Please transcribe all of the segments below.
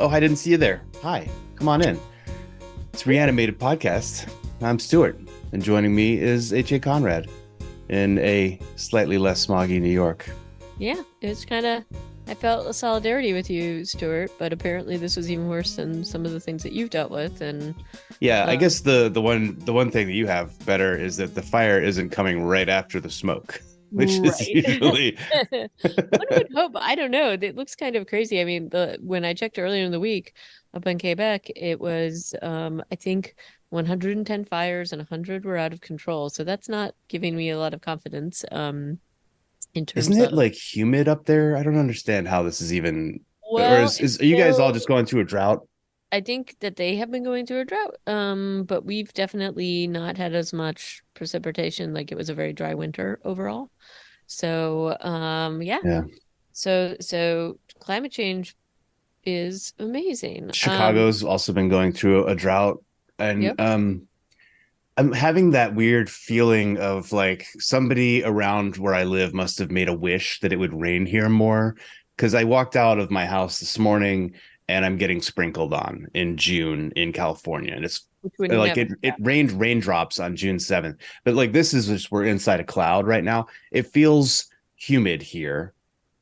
Oh, I didn't see you there. Hi, come on in. It's Reanimated Podcast. I'm Stuart, and joining me is H.A. Conrad in a slightly less smoggy New York. Yeah, it's kind of. I felt a solidarity with you, Stuart, but apparently this was even worse than some of the things that you've dealt with. And Yeah, I uh, guess the one thing that you have better is that the fire isn't coming right after the smoke, which is right, usually one would hope. I don't know. It looks kind of crazy. I mean, the when I checked earlier in the week up in Quebec, it was I think 110 fires and 100 were out of control. So that's not giving me a lot of confidence in isn't terms it of. like humid up there? I don't understand how this is even, or Well, is it's are you guys all still. just going through a drought? I think that they have been going through a drought. But we've definitely not had as much precipitation. Like it was a very dry winter overall. So, yeah. Yeah. So climate change is amazing. Chicago's also been going through a drought, and Yep. I'm having that weird feeling of like somebody around where I live must have made a wish that it would rain here more. Because I walked out of my house this morning and I'm getting sprinkled on in June in California. And it's Which would like never it happen. rained raindrops on June 7th. But like this is just we're inside a cloud right now. It feels humid here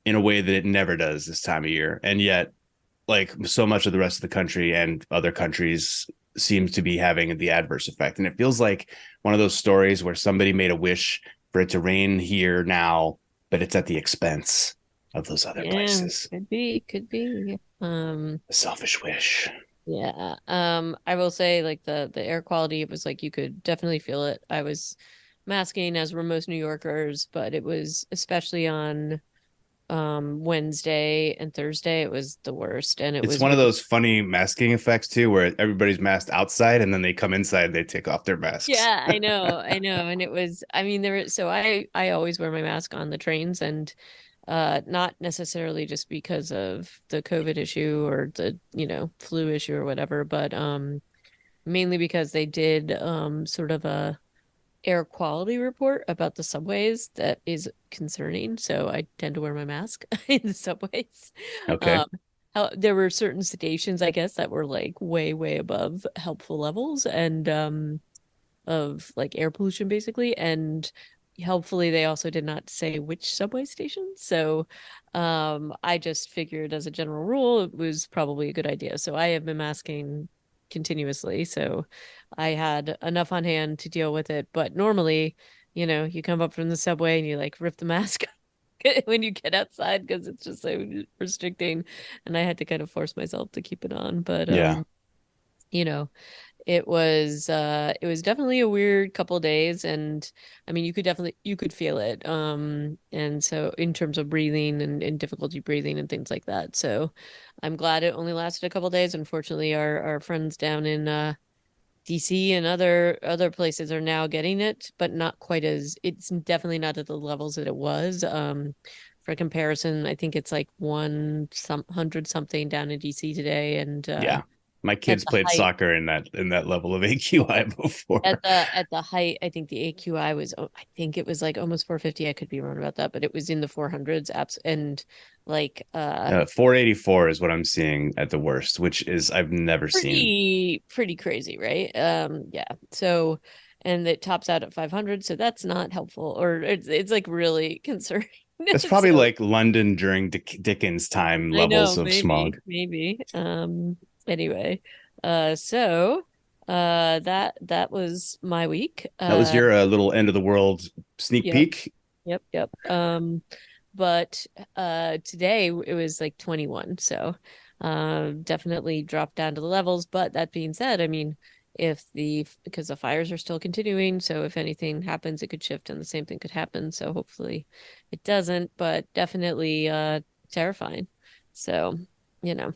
in a way that it never does this time of year. And yet like so much of the rest of the country and other countries seems to be having the adverse effect. And it feels like one of those stories where somebody made a wish for it to rain here now, but it's at the expense of those other Yeah, places. could be. A selfish wish. Yeah. I will say like the air quality, it was like you could definitely feel it. I was masking as were most New Yorkers, but it was especially on Wednesday and Thursday, it was the worst. And it It's was one of really, those funny masking effects too, where everybody's masked outside and then they come inside, they take off their masks. yeah, I know. And it was, I mean, so I always wear my mask on the trains and not necessarily just because of the COVID issue or the, flu issue or whatever, but mainly because they did sort of a air quality report about the subways that is concerning. So I tend to wear my mask in the subways. Okay. Um, there were certain stations, I guess, that were like way, way above helpful levels and of like air pollution, basically. And helpfully, they also did not say which subway station. So I just figured, as a general rule, it was probably a good idea. So I have been masking continuously. So I had enough on hand to deal with it. But normally, you come up from the subway and you like rip the mask when you get outside because it's just so restricting. And I had to kind of force myself to keep it on. But Yeah. you know, it was definitely a weird couple days, and I mean you could feel it. And so in terms of breathing and difficulty breathing and things like that. So I'm glad it only lasted a couple days. Unfortunately, our friends down in DC and other places are now getting it, but not quite as it's definitely not at the levels that it was. For comparison, I think it's like some hundred something down in DC today, and Yeah. My at kids the played height soccer in that level of AQI before. at the height, I think the AQI was, I think it was like almost 450. I could be wrong about that, but it was in the 400s apps and like 484 is what I'm seeing at the worst, which is I've never seen. pretty crazy, right? Yeah. So and it tops out at 500, so that's not helpful or it's like really concerning. That's probably So like London during Dickens time I levels know, of smog. maybe. Anyway, so that was my week. That was your little end of the world sneak Yep. peek. Yep. But today it was like 21, so definitely dropped down to the levels. But that being said, I mean, if the because the fires are still continuing, so if anything happens, it could shift and the same thing could happen. So hopefully it doesn't, but definitely terrifying. So, you know.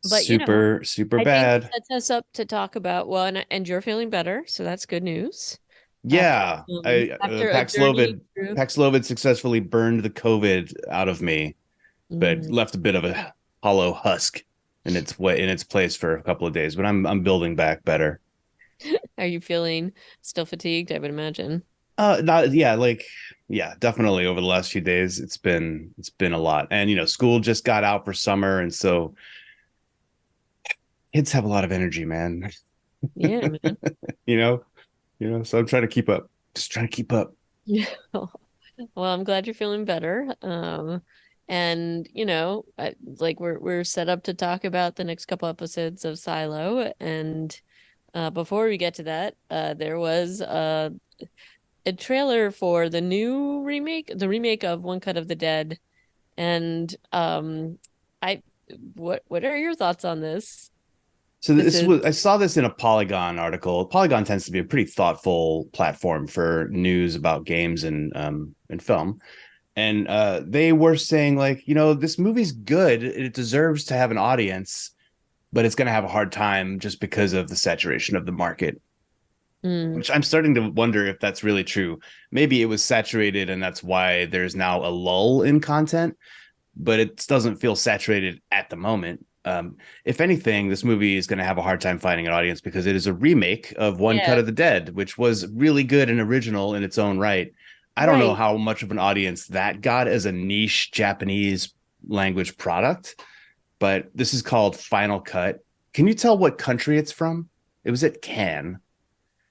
But Super, super I think bad. it sets us up to talk about well, and you're feeling better, so that's good news. After Yeah, I after a journey Paxlovid through. Paxlovid successfully burned the COVID out of me, but Mm. left a bit of a hollow husk in its place for a couple of days. But I'm building back better. Are you feeling still fatigued? I would imagine. Not yeah, like yeah, definitely over the last few days it's been a lot. And school just got out for summer and so kids have a lot of energy, man. Yeah, man. you know, so I'm trying to keep up. Just trying to keep up. Yeah. Well, I'm glad you're feeling better. And like we're set up to talk about the next couple episodes of Silo. And before we get to that, there was a trailer for the remake of One Cut of the Dead. And I, what are your thoughts on this? So This this is was I saw this in a Polygon article. Polygon tends to be a pretty thoughtful platform for news about games and film. And they were saying like, this movie's good. It deserves to have an audience, but it's going to have a hard time just because of the saturation of the market. mm, Which I'm starting to wonder if that's really true. Maybe it was saturated, and that's why there's now a lull in content, but it doesn't feel saturated at the moment. If anything, this movie is going to have a hard time finding an audience because it is a remake of One Cut yeah, of the Dead, which was really good and original in its own right. I don't know right. how much of an audience that got as a niche Japanese language product, but this is called Final Cut. Can you tell what country it's from? It was at Cannes.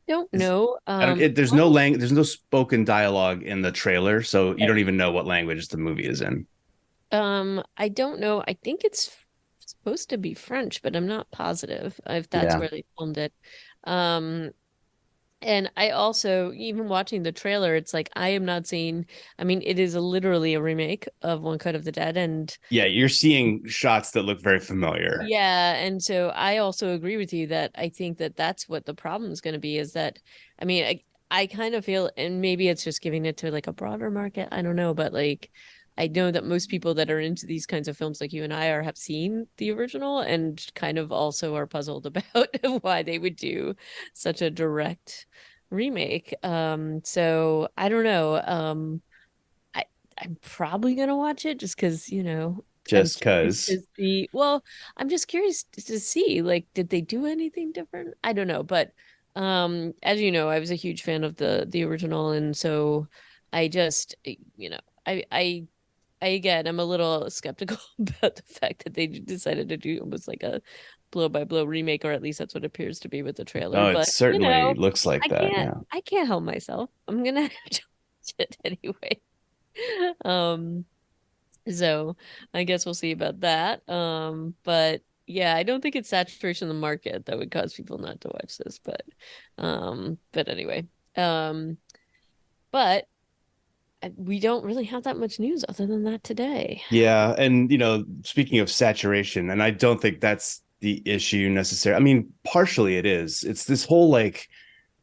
Don't Is know. I don't. There's no Well, there's no spoken dialogue in the trailer, so you don't even know what language the movie is in. I don't know. I think it's supposed to be French, but I'm not positive if that's Yeah. where they filmed it. Um, and I also, even watching the trailer, it's like I am not seeing, I mean, it is literally a remake of One Cut of the Dead. And Yeah, you're seeing shots that look very familiar. yeah, and so I also agree with you that I think that that's what the problem is going to be is that, I mean, I kind of feel, and maybe it's just giving it to like a broader market. I don't know, but like, I know that most people that are into these kinds of films, like you and I are, have seen the original and kind of also are puzzled about why they would do such a direct remake. So I don't know. I I'm probably gonna watch it just because, I'm Just curious cause. to see. Well, I'm just curious to see, like, did they do anything different? I don't know, but as you know, I was a huge fan of the original, and so I just, I again, I'm a little skeptical about the fact that they decided to do almost like a blow by blow remake, or at least that's what it appears to be with the trailer. Oh, it But certainly looks like that. Yeah. I can't help myself. I'm gonna have to watch it anyway. Um, so I guess we'll see about that. But yeah, I don't think it's saturation of the market that would cause people not to watch this, but anyway. Um, but we don't really have that much news other than that today. Yeah, and speaking of saturation, and I don't think that's the issue necessarily. I mean, partially it is. It's this whole like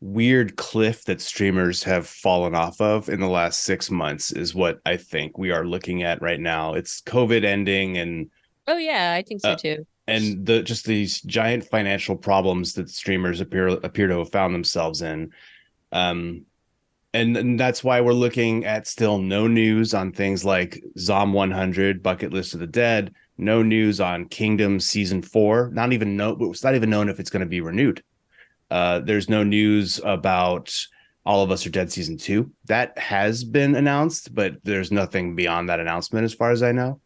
weird cliff that streamers have fallen off of in the last 6 months is what I think we are looking at right now. It's COVID ending Oh yeah, I think so uh, too. and the just these giant financial problems that streamers appear to have found themselves in. Um, and that's why we're looking at still no news on things like Zom 100, Bucket List of the Dead, no news on Kingdom season 4. It's not even known if it's going to be renewed. There's no news about All of Us Are Dead season 2. That has been announced, but there's nothing beyond that announcement as far as I know.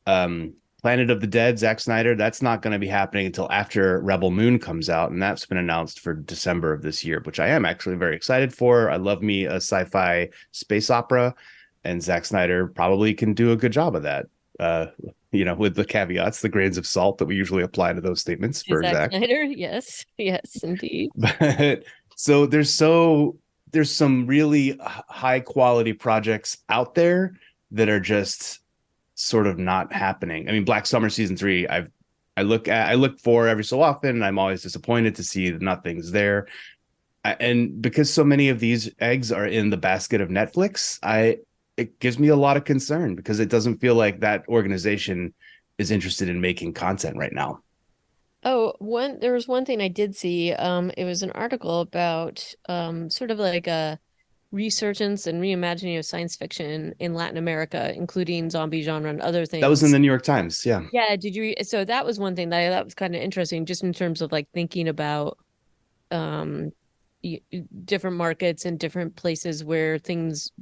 Um, Planet of the Dead, Zack Snyder, that's not going to be happening until after Rebel Moon comes out, and that's been announced for December of this year, which I am actually very excited for. I love me a sci-fi space opera, and Zack Snyder probably can do a good job of that. Uh, with the caveats, the grains of salt that we usually apply to those statements for Zack Zack. Snyder, yes, yes, indeed. But so there's some really high quality projects out there that are just sort of not happening. I mean, Black Summer season 3, I look for every so often. I'm always disappointed to see that nothing's there. And because so many of these eggs are in the basket of Netflix, it gives me a lot of concern because it doesn't feel like that organization is interested in making content right now. Oh, there was one thing I did see. It was an article about sort of like a resurgence and reimagining of science fiction in Latin America, including zombie genre and other That was in things. the New York Times. Yeah. Yeah, did you? So that was one thing that I thought was kind of interesting, just in terms of like thinking about um different markets and different places where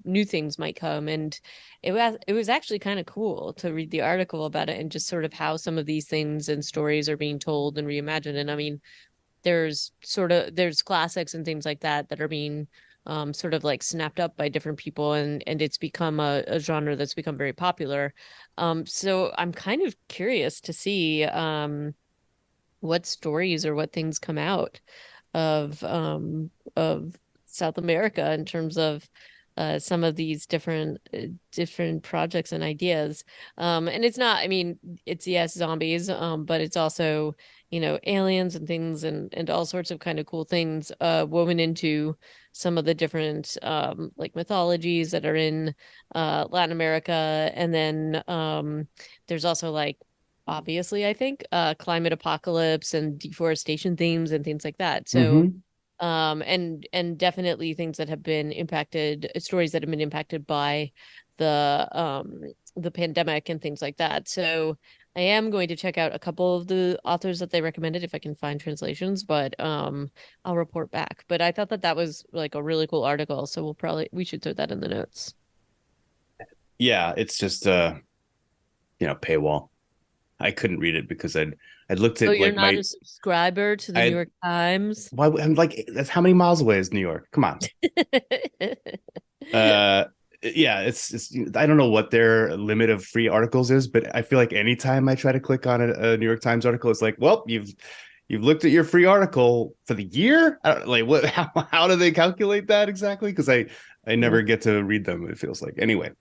new things might come. And it was actually kind of cool to read the article about it and just sort of how some of these things and stories are being told and reimagined. And I mean, there's classics and things like that that are being sort of like snapped up by different people, and it's become a genre that's become very popular. So I'm kind of curious to see what stories or what things come out of South America in terms of some of these different projects and ideas. And it's not, I mean, it's yes, zombies, but it's also, aliens and things and all sorts of kind of cool things woven into some of the different like mythologies that are in Latin America. And then there's also like obviously, I think, climate apocalypse and deforestation themes and things like that. So Mm-hmm. and definitely things that have been impacted, stories that have been impacted by the pandemic and things like that. So I am going to check out a couple of the authors that they recommended if I can find translations, but I'll report back. But I thought that that was like a really cool article, so we should throw that in the notes. Yeah, it's just paywall. I couldn't read it because I'd looked Oh, at you're like not a my subscriber to the New I York Times? why I'm like that's how many miles away is New York? Come on. Uh yeah, it's I don't know what their limit of free articles is, but I feel like anytime I try to click on a New York Times article, it's like, well, you've looked at your free article for the year. I don't, like what how do they calculate that exactly? Because I Yeah. never get to read them, it feels like. Anyway,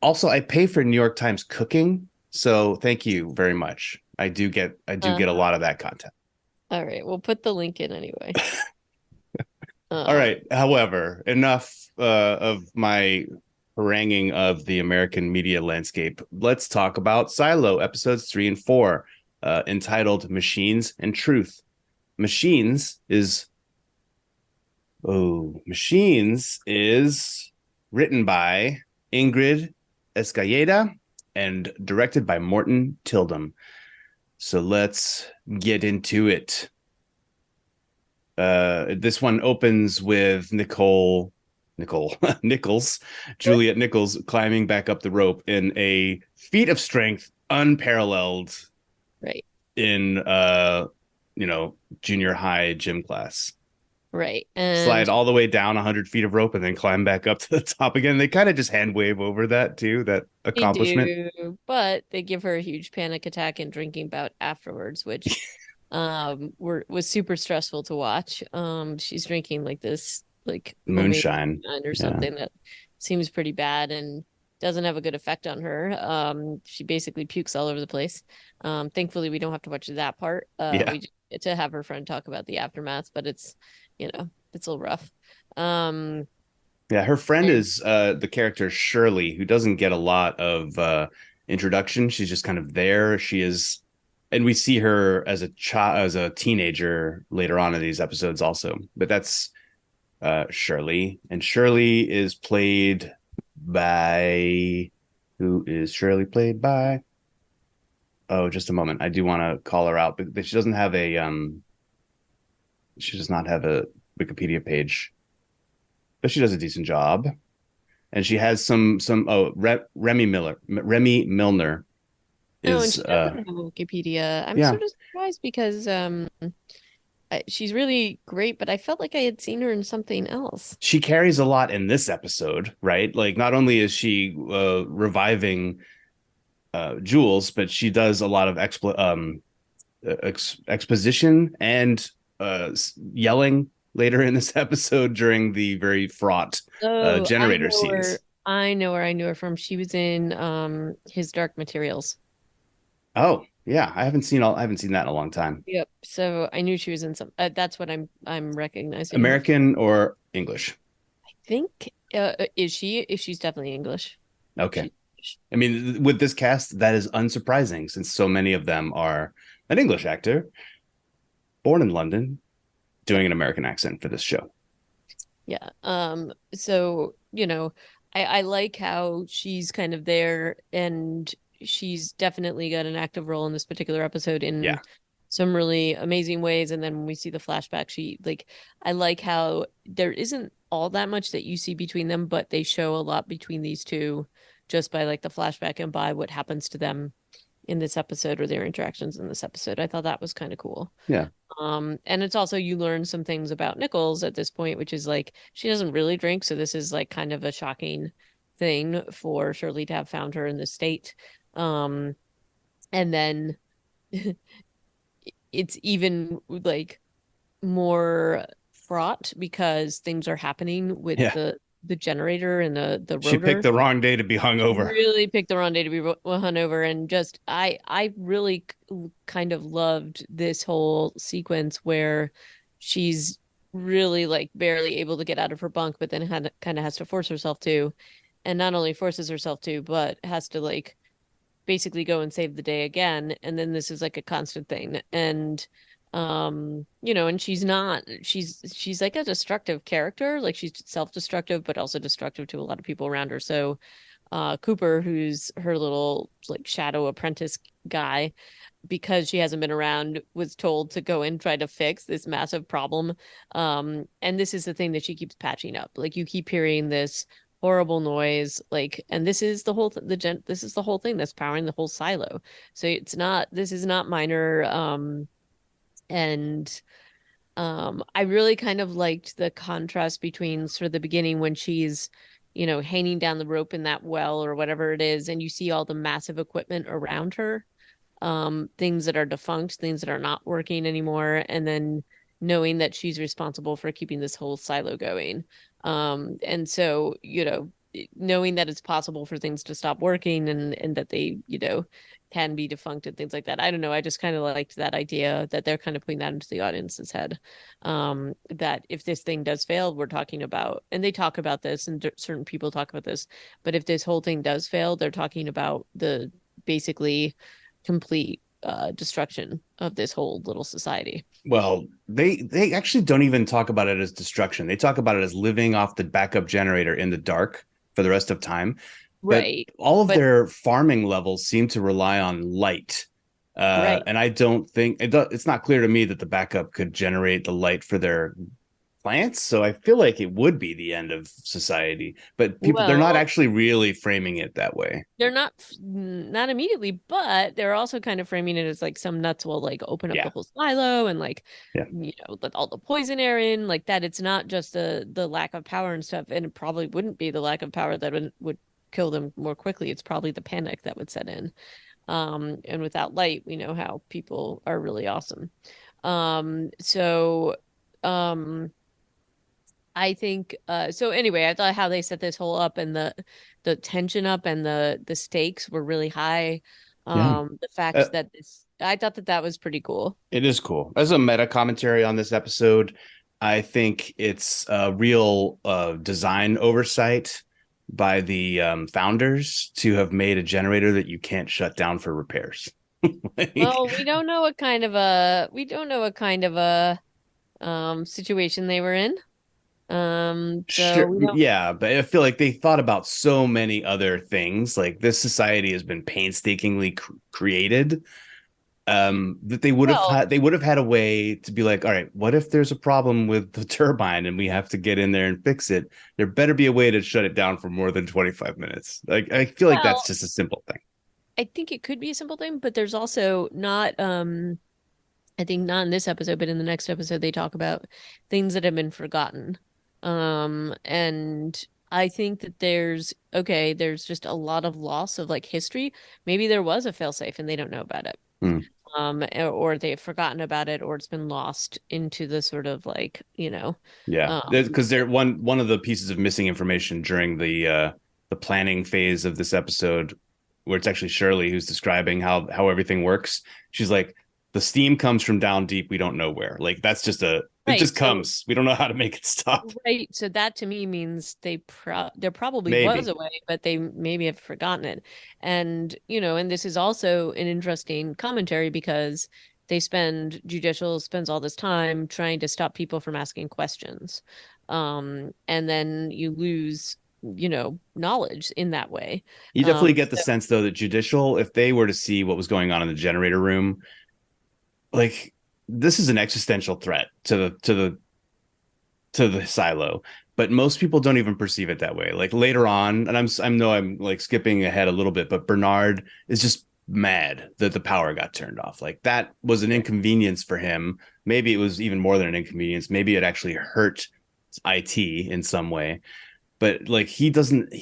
also I pay for New York Times cooking, so thank you very much. I do get a Uh, lot of that content. all right, we'll put the link in anyway. All Uh, right. However, enough of my haranguing of the American media landscape. Let's talk about Silo episodes 3 and 4, entitled "Machines and Truth." Machines is Machines is written by Ingrid Escaleda and directed by Morton Tildum. So let's get into it. This one opens with Nicole Nichols, Juliet Nichols climbing back up the rope in a feat of strength unparalleled right, in junior high gym class. right. Slide And all the way down 100 feet of rope and then climb back up to the top again. They kind of just hand wave over that too, that they accomplishment. do, but they give her a huge panic attack and drinking bout afterwards, which was super stressful to watch. She's drinking like this like homemade Moonshine. moonshine or Yeah. something that seems pretty bad and doesn't have a good effect on her. She basically pukes all over the place. Thankfully we don't have to watch that part. Yeah. We just get to have her friend talk about the aftermath, but it's a little rough. Um Yeah, her friend and is the character Shirley, who doesn't get a lot of introduction. She's just kind of there. She is, and we see her as a child, as a teenager later on in these episodes, also. But that's Shirley, and Shirley is played by who is Shirley played by? Oh, just a moment. I do want to call her out, but she does not have a Wikipedia page, but she does a decent job. And she has Remy Milner no, and is she doesn't have a Wikipedia. I'm yeah, sort of surprised because she's really great, but I felt like I had seen her in something else. she carries a lot in this episode, right? Like not only is she reviving Jules, but she does a lot of exposition and yelling later in this episode during the very fraught Oh, generator scenes. I know where I knew her from. She was in His Dark Materials. Oh yeah, I haven't seen that in a long time. Yep. So I knew she was in some. That's what I'm recognizing her. American or English? I think is she? If she's definitely English. Okay. She. I mean, with this cast, that is unsurprising since so many of them are an English actor born in London Yeah. doing an American accent for this show. Yeah. So, I like how she's kind of there and she's definitely got an active role in this particular episode in Yeah. some really amazing ways. And then when we see the flashback, I like how there isn't all that much that you see between them, but they show a lot between these two just by like the flashback and by what happens to them in this episode or their interactions in this episode. I thought that was kind of cool. Yeah. And it's also you learn some things about Nichols at this point, which is like she doesn't really drink, so this is like kind of a shocking thing for Shirley to have found her in this state. Um, and then it's even like more fraught because things are happening with Yeah. the generator and the She picked rotor. the wrong day to be hung over. Really picked the wrong day to be run over, and just I really kind of loved this whole sequence where she's really like barely able to get out of her bunk, but then had kind of has to force herself to, and not only forces herself to, but has to like basically go and save the day again. And then this is like a constant thing. And and she's like a destructive character. Like she's self-destructive, but also destructive to a lot of people around her. So Cooper, who's her little like shadow apprentice guy, because she hasn't been around, was told to go and try to fix this massive problem. And this is the thing that she keeps patching up. Like you keep hearing this horrible noise, like, and this is the whole this is the whole thing that's powering the whole silo. So this is not minor. And I really kind of liked the contrast between sort of the beginning when she's, hanging down the rope in that well or whatever it is, and you see all the massive equipment around her, things that are defunct, things that are not working anymore, and then knowing that she's responsible for keeping this whole silo going. And so, knowing that it's possible for things to stop working and that they, can be defunct and things like that. I don't know. I just kind of liked that idea that they're kind of putting that into the audience's head. That if this thing does fail, we're talking about, and they talk about this, and certain people talk about this, but if this whole thing does fail, they're talking about the basically complete destruction of this whole little society. Well, they actually don't even talk about it as destruction. They talk about it as living off the backup generator in the dark for the rest of time. But Right. all of But their farming levels seem to rely on light. right. And I don't think it's not clear to me that the backup could generate the light for their plants. So I feel like it would be the end of society. But they're not Well, actually really framing it that way. they're not immediately, but they're also kind of framing it as like some nuts will like open up the Yeah. whole silo and like Yeah. let all the poison air in, like that. It's not just the lack of power and stuff, and it probably wouldn't be the lack of power that would kill them more quickly. It's probably the panic that would set in. And without light, we know how people are really awesome. So um I think so anyway, I thought how they set this whole up and the tension up and the stakes were really high. Yeah. The Uh, fact that this I thought that that was pretty cool. It is cool. As a meta commentary on this episode, I think it's a real design oversight by the founders to have made a generator that you can't shut down for repairs. Like, Well, we don't know what kind of a situation they were in. So sure, we don't yeah, but I feel like they thought about so many other things. Like this society has been painstakingly created, that well, they would have had a way to be like, all right, what if there's a problem with the turbine and we have to get in there and fix it? There better be a way to shut it down for more than 25 minutes. Like I feel like that's well, just a simple thing. I think it could be a simple thing, but there's also not I think not in this episode, but in the next episode they talk about things that have been forgotten. And I think that there's just a lot of loss of like history. Maybe there was a failsafe and they don't know about it. Hmm. Or they've forgotten about it, or it's been lost into the sort of like, Yeah, um, because they're one of the pieces of missing information during the planning phase of this episode, where it's actually Shirley who's describing how everything works. She's like, the steam comes from down deep. We don't know where. Like that's just it right. just So comes. We don't know how to make it stop. right. So that to me means there probably was Maybe a way, but they maybe have forgotten it. And, and this is also an interesting commentary because judicial spends all this time trying to stop people from asking questions. And then you lose, knowledge in that way. you definitely get the So sense though that judicial, if they were to see what was going on in the generator room, like this is an existential threat to the silo, but most people don't even perceive it that way. Like later on, and I know I'm like skipping ahead a little bit, but Bernard is just mad that the power got turned off. Like that was an inconvenience for him. Maybe it was even more than an inconvenience. Maybe it actually hurt IT in some way. But like he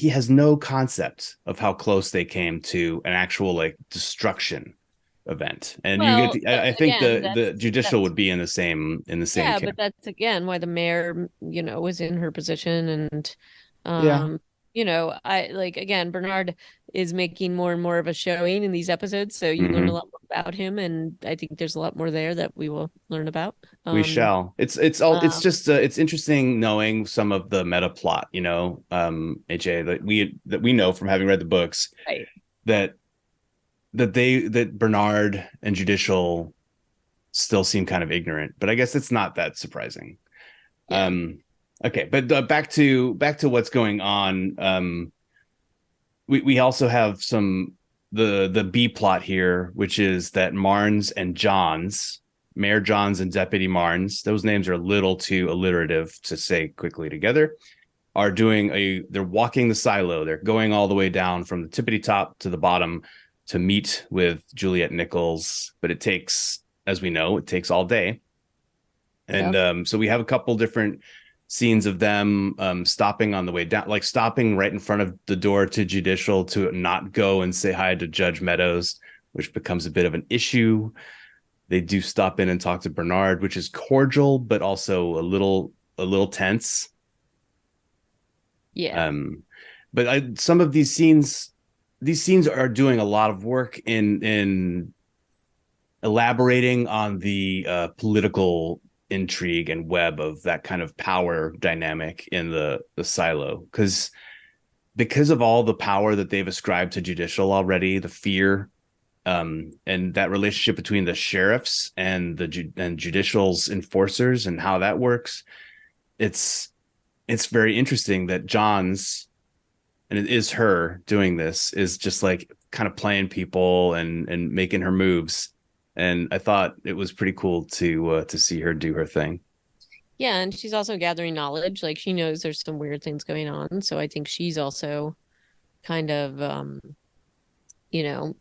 has no concept of how close they came to an actual like destruction event. And you get Well, to, I think again, the judicial that's would be in the same yeah, but camp. that's again why the mayor, was in her position. And Yeah. I like, again, Bernard is making more and more of a showing in these episodes, so you learn a Mm-hmm. lot more about him, and I think there's a lot more there that we will learn about. We Um, shall. It's um, just it's interesting knowing some of the meta plot, AJ, that we know from having read the books right. that that Bernard and Judicial still seem kind of ignorant, but I guess it's not that surprising. Yeah. Okay, but back to what's going on. We also have some the B plot here, which is that Marnes and Johns, Mayor Johns and Deputy Marnes, those names are a little too alliterative to say quickly together, are they're walking the silo. They're going all the way down from the tippity top to the bottom to meet with Juliet Nichols, but it takes, as we know, it takes all day. And Yeah. so we have a couple different scenes of them stopping on the way down, like stopping right in front of the door to Judicial to not go and say hi to Judge Meadows, which becomes a bit of an issue. They do stop in and talk to Bernard, which is cordial, but also a little tense. Yeah. Um, but some of these scenes are doing a lot of work in elaborating on the political intrigue and web of that kind of power dynamic in the silo, because of all the power that they've ascribed to Judicial already, the fear, and that relationship between the sheriffs and and Judicial's enforcers and how that works. It's it's very interesting that John's, and it is her doing this, is just like kind of playing people and making her moves. And I thought it was pretty cool to see her do her thing. Yeah, and she's also gathering knowledge. Like, she knows there's some weird things going on, so I think she's also kind of you know,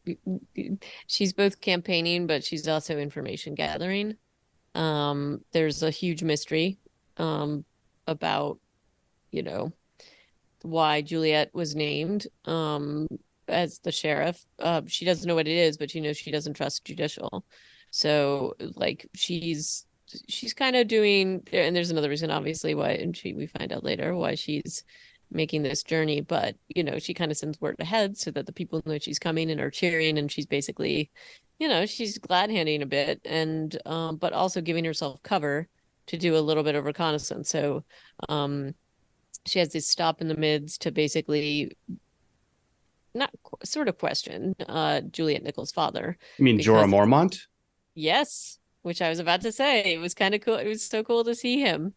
she's both campaigning, but she's also information gathering. There's a huge mystery um about, you know, why Juliet was named as the sheriff. She doesn't know what it is, but she knows she doesn't trust Judicial. So like she's kind of doing, and there's another reason obviously why, and we find out later why she's making this journey, but she kind of sends word ahead so that the people know she's coming and are cheering, and she's basically, she's glad handing a bit, and but also giving herself cover to do a little bit of reconnaissance. So um she has this stop in the mids to basically not sort of question Juliet Nichols' father, You mean Jorah because Mormont? yes, which I was about to say, it was kind of cool. It was so cool to see him.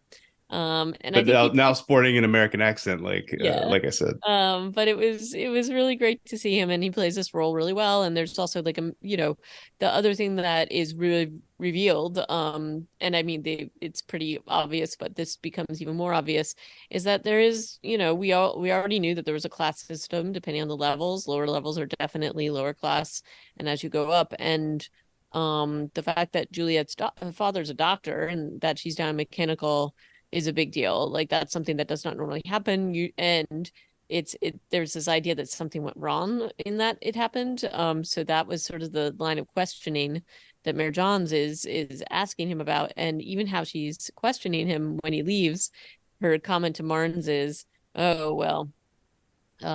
And I But think he now plays, sporting an American accent, yeah. like I said. But it was really great to see him, and he plays this role really well. And there's also like the other thing that is really revealed, and I mean it's pretty obvious, but this becomes even more obvious, is that there is, we already knew that there was a class system depending on the levels. Lower levels are definitely lower class, and as you go up, and the fact that Juliet's father's a doctor and that she's down mechanical is a big deal. Like, that's something that does not normally happen. And there's this idea that something went wrong in that it happened. So that was sort of the line of questioning that Mayor Johns is asking him about, and even how she's questioning him when he leaves. Her comment to Marnes is, "Oh well,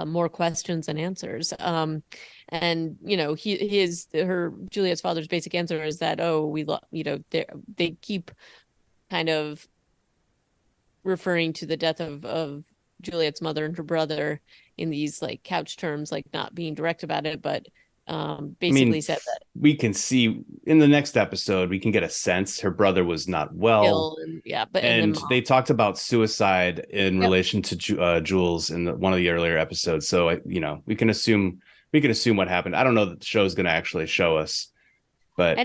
more questions than answers." And her Juliet's father's basic answer is that, "Oh, they keep kind of referring to the death of Juliet's mother and her brother in these like couch terms, like not being direct about it, but I basically mean, said that we can see in the next episode, we can get a sense her brother was not well. ill, and yeah, and then And mom. they talked about suicide in Yep. relation to Jules in one of the earlier episodes. So, we can assume what happened. I don't know that the show is going to actually show us. But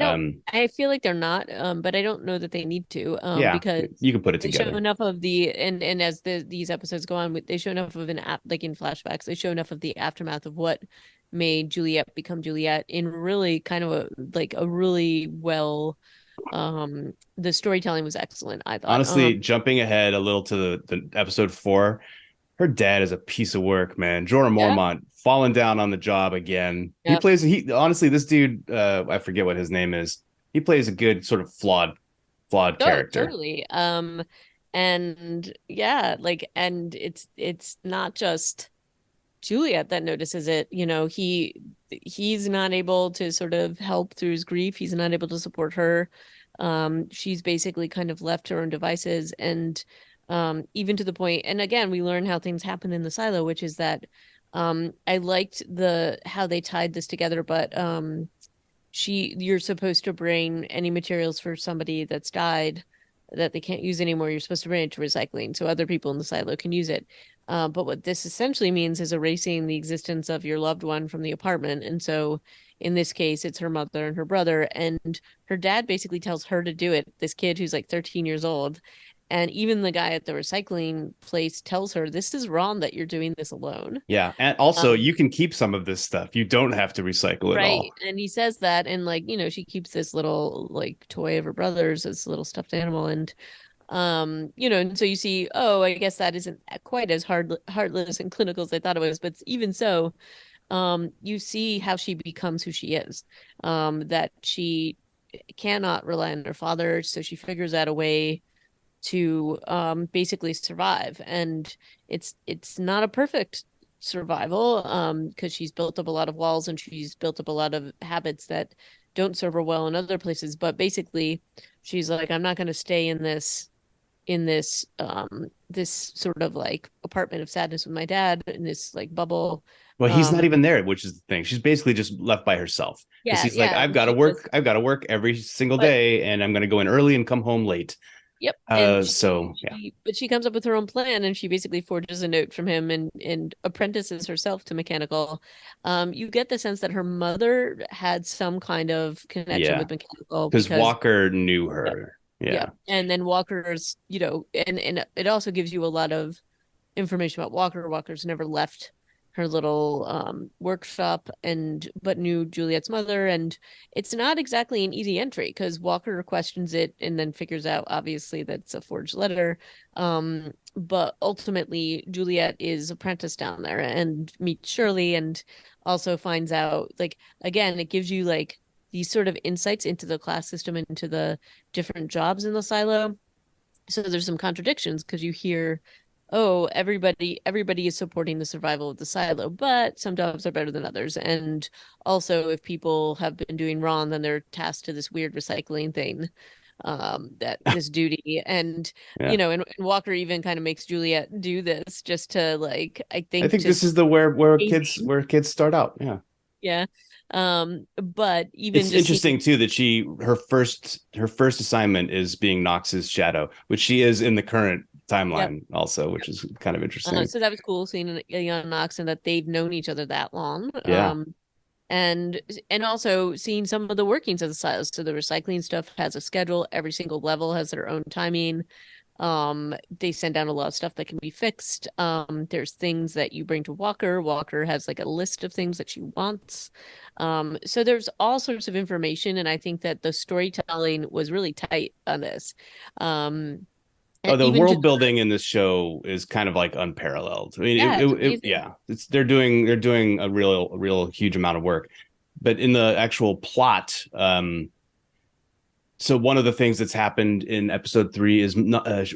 I feel like they're not, but I don't know that they need to, yeah, because you can put it they show together. enough of the and as these episodes go on, they show enough of an app like in flashbacks, they show enough of the aftermath of what made Juliet become Juliet in really kind of a really well the storytelling was excellent, I thought. Honestly, jumping ahead a little to the episode 4, her dad is a piece of work, man. Jorah Yeah, Mormont falling down on the job again. yeah. He honestly, this dude, I forget what his name is. He plays a good sort of flawed Oh, character. totally. And yeah, like, and it's not just Juliet that notices it. He's not able to sort of help through his grief. He's not able to support her. She's basically kind of left to her own devices, and even to the point, and again, we learn how things happen in the silo, which is that I liked the how they tied this together, but you're supposed to bring any materials for somebody that's died that they can't use anymore. You're supposed to bring it to recycling so other people in the silo can use it. But what this essentially means is erasing the existence of your loved one from the apartment. And so in this case, it's her mother and her brother. And her dad basically tells her to do it, this kid who's like 13 years old. And even the guy at the recycling place tells her, this is wrong that you're doing this alone. Yeah, and also Um, you can keep some of this stuff. You don't have to recycle it Right. all. And he says that, and like, she keeps this little like toy of her brother's, this little stuffed animal. And and so you see, oh, I guess that isn't quite as heartless and clinical as I thought it was, but even so, you see how she becomes who she is. That she cannot rely on her father, so she figures out a way to basically survive. And it's not a perfect survival, because she's built up a lot of walls and she's built up a lot of habits that don't serve her well in other places. But basically, she's like, I'm not going to stay in this sort of like apartment of sadness with my dad in this like bubble. Well, he's not um even there, which is the thing. She's basically just left by herself because yeah, he's like, yeah, and she just I've got to work every single but day, and I'm going to go in early and come home late. yep. And So yeah, she comes up with her own plan, and she basically forges a note from him and apprentices herself to mechanical. You get the sense that her mother had some kind of connection yeah, with mechanical because because Walker knew yep, her. yep. Yeah, And then Walker's, and it also gives you a lot of information about Walker. Walker's never left her little workshop, and but knew Juliet's mother. And it's not exactly an easy entry because Walker questions it and then figures out obviously that's a forged letter. But ultimately Juliet is apprenticed down there and meets Shirley, and also finds out, like, again, it gives you like these sort of insights into the class system, into the different jobs in the silo. So there's some contradictions because you hear, oh, everybody is supporting the survival of the silo, but some jobs are better than others. And also, if people have been doing wrong, then they're tasked to this weird recycling thing, that this duty. And yeah. and Walker even kind of makes Juliet do this just to, like, I I think, think this just is the hazing. where kids start out. Yeah, Yeah. But even it's just seeing, interesting too that her first assignment is being Knox's shadow, which she is in the current yep. timeline also, which is kind of interesting. So that was cool seeing a young Knox and that they've known each other that long. Yeah. And also seeing some of the workings of the silos. So the recycling stuff has a schedule. Every single level has their own timing. They send down a lot of stuff that can be fixed. There's things that you bring to Walker. Walker has like a list of things that she wants. So there's all sorts of information, and I think that the storytelling was really tight on this. Oh, the Even to world building in this show is kind of like unparalleled. I mean, yeah, it's amazing. yeah, it's they're doing a real huge amount of work, but in the actual plot, so one of the things that's happened in episode 3 is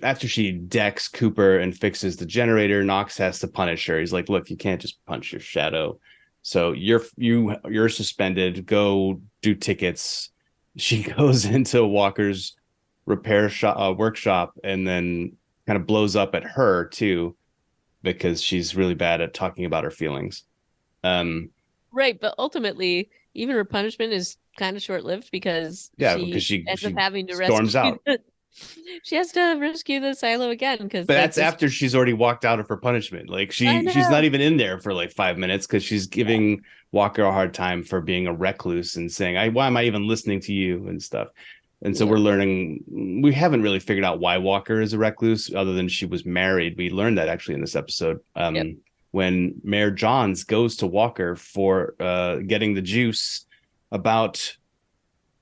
after she decks Cooper and fixes the generator, Knox has to punish her. He's like, "Look, you can't just punch your shadow, so you're suspended. Go do tickets." She goes into Walker's repair shop workshop and then kind of blows up at her too because she's really bad at talking about her feelings. Um, Right, but ultimately, even her punishment is kind of short-lived because yeah, because she ends up she having to storms rescue out. She has to rescue the silo again because But like that's this. after she's already walked out of her punishment. Like I she's not know. even in there for like 5 minutes because she's Yeah. giving Walker a hard time for being a recluse and saying, "I why am I even listening to you?" and stuff. And so Yeah. we're learning. We haven't really figured out why Walker is a recluse, other than she was married. We learned that actually in this episode. Yep. When Mayor Johns goes to Walker for getting the juice about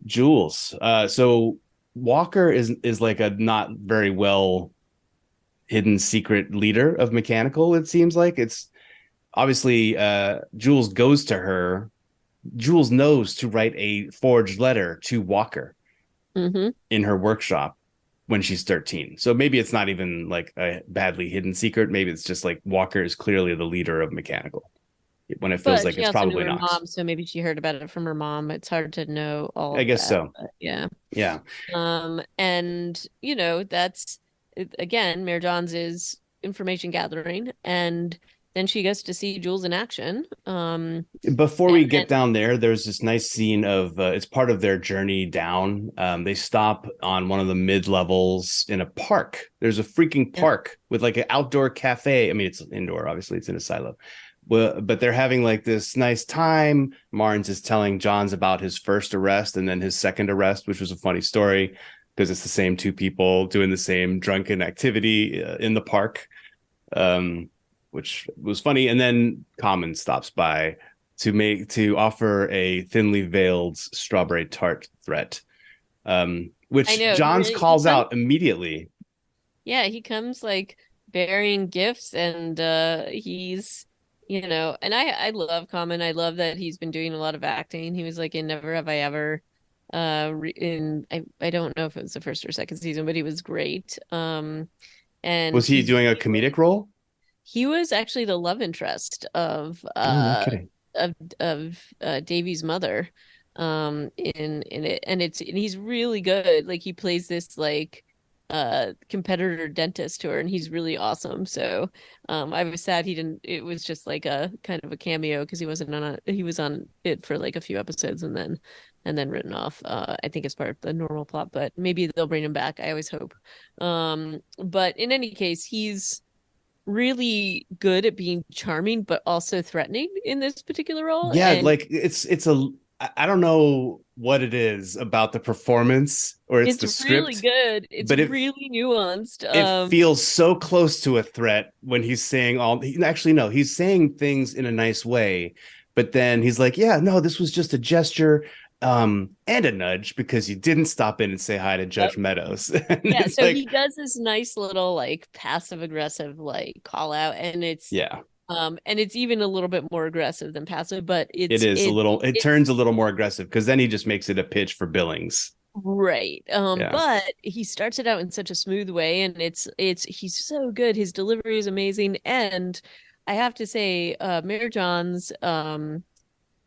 Jules. So Walker is like a not very well hidden secret leader of mechanical. It seems like it's obviously Jules goes to her. Jules knows to write a forged letter to Walker Mm-hmm. in her workshop when she's 13. So maybe it's not even like a badly hidden secret. Maybe it's just like Walker is clearly the leader of mechanical when it feels But like she it's also knew probably her Knox. mom, so maybe she heard about it from her mom. It's hard to know all I of guess that, so. but yeah. Yeah. And that's again, Mayor John's is information gathering, and then she gets to see Jules in action. Before And we get down there, there's this nice scene of it's part of their journey down. They stop on one of the mid levels in a park. There's a freaking yeah, park with like an outdoor cafe. I mean, it's indoor, obviously, it's in a silo. Well, but they're having like this nice time. Marnes is telling Johns about his first arrest and then his second arrest, which was a funny story because it's the same two people doing the same drunken activity in the park, um, which was funny. And then Common stops by to offer a thinly veiled strawberry tart threat, I which know Johns he calls comes. out immediately. Yeah, he comes like bearing gifts, and he's and I love Common. I love that he's been doing a lot of acting. He was like in Never Have I Ever. In I don't know if it was the first or second season, but he was great. And Was he he's doing a really comedic role? he was actually the love interest Oh, no kidding. Davy's mother in it, and he's really good. Like he plays this like competitor dentist to her, and he's really awesome. So I was sad he didn't it was just like a kind of a cameo because he was on it for like a few episodes and then written off, I think as part of the normal plot, but maybe they'll bring him back. I always hope. But in any case, he's really good at being charming but also threatening in this particular role. Yeah, And like it's a I don't know what it is about the performance or it's it's the really script, good. It's but really nuanced. it feels so close to a threat when he's saying actually no, he's saying things in a nice way, but then he's like, yeah, no, this was just a gesture and a nudge because you didn't stop in and say hi to Yep. Judge Meadows. And Yeah, it's so like, he does this nice little like passive aggressive like call out, yeah, and it's even a little bit more aggressive than passive, but it is a little, it it's turns a little more aggressive because then he just makes it a pitch for Billings. right. Yeah. But he starts it out in such a smooth way, and it's he's so good. His delivery is amazing, and I have to say, Mayor John's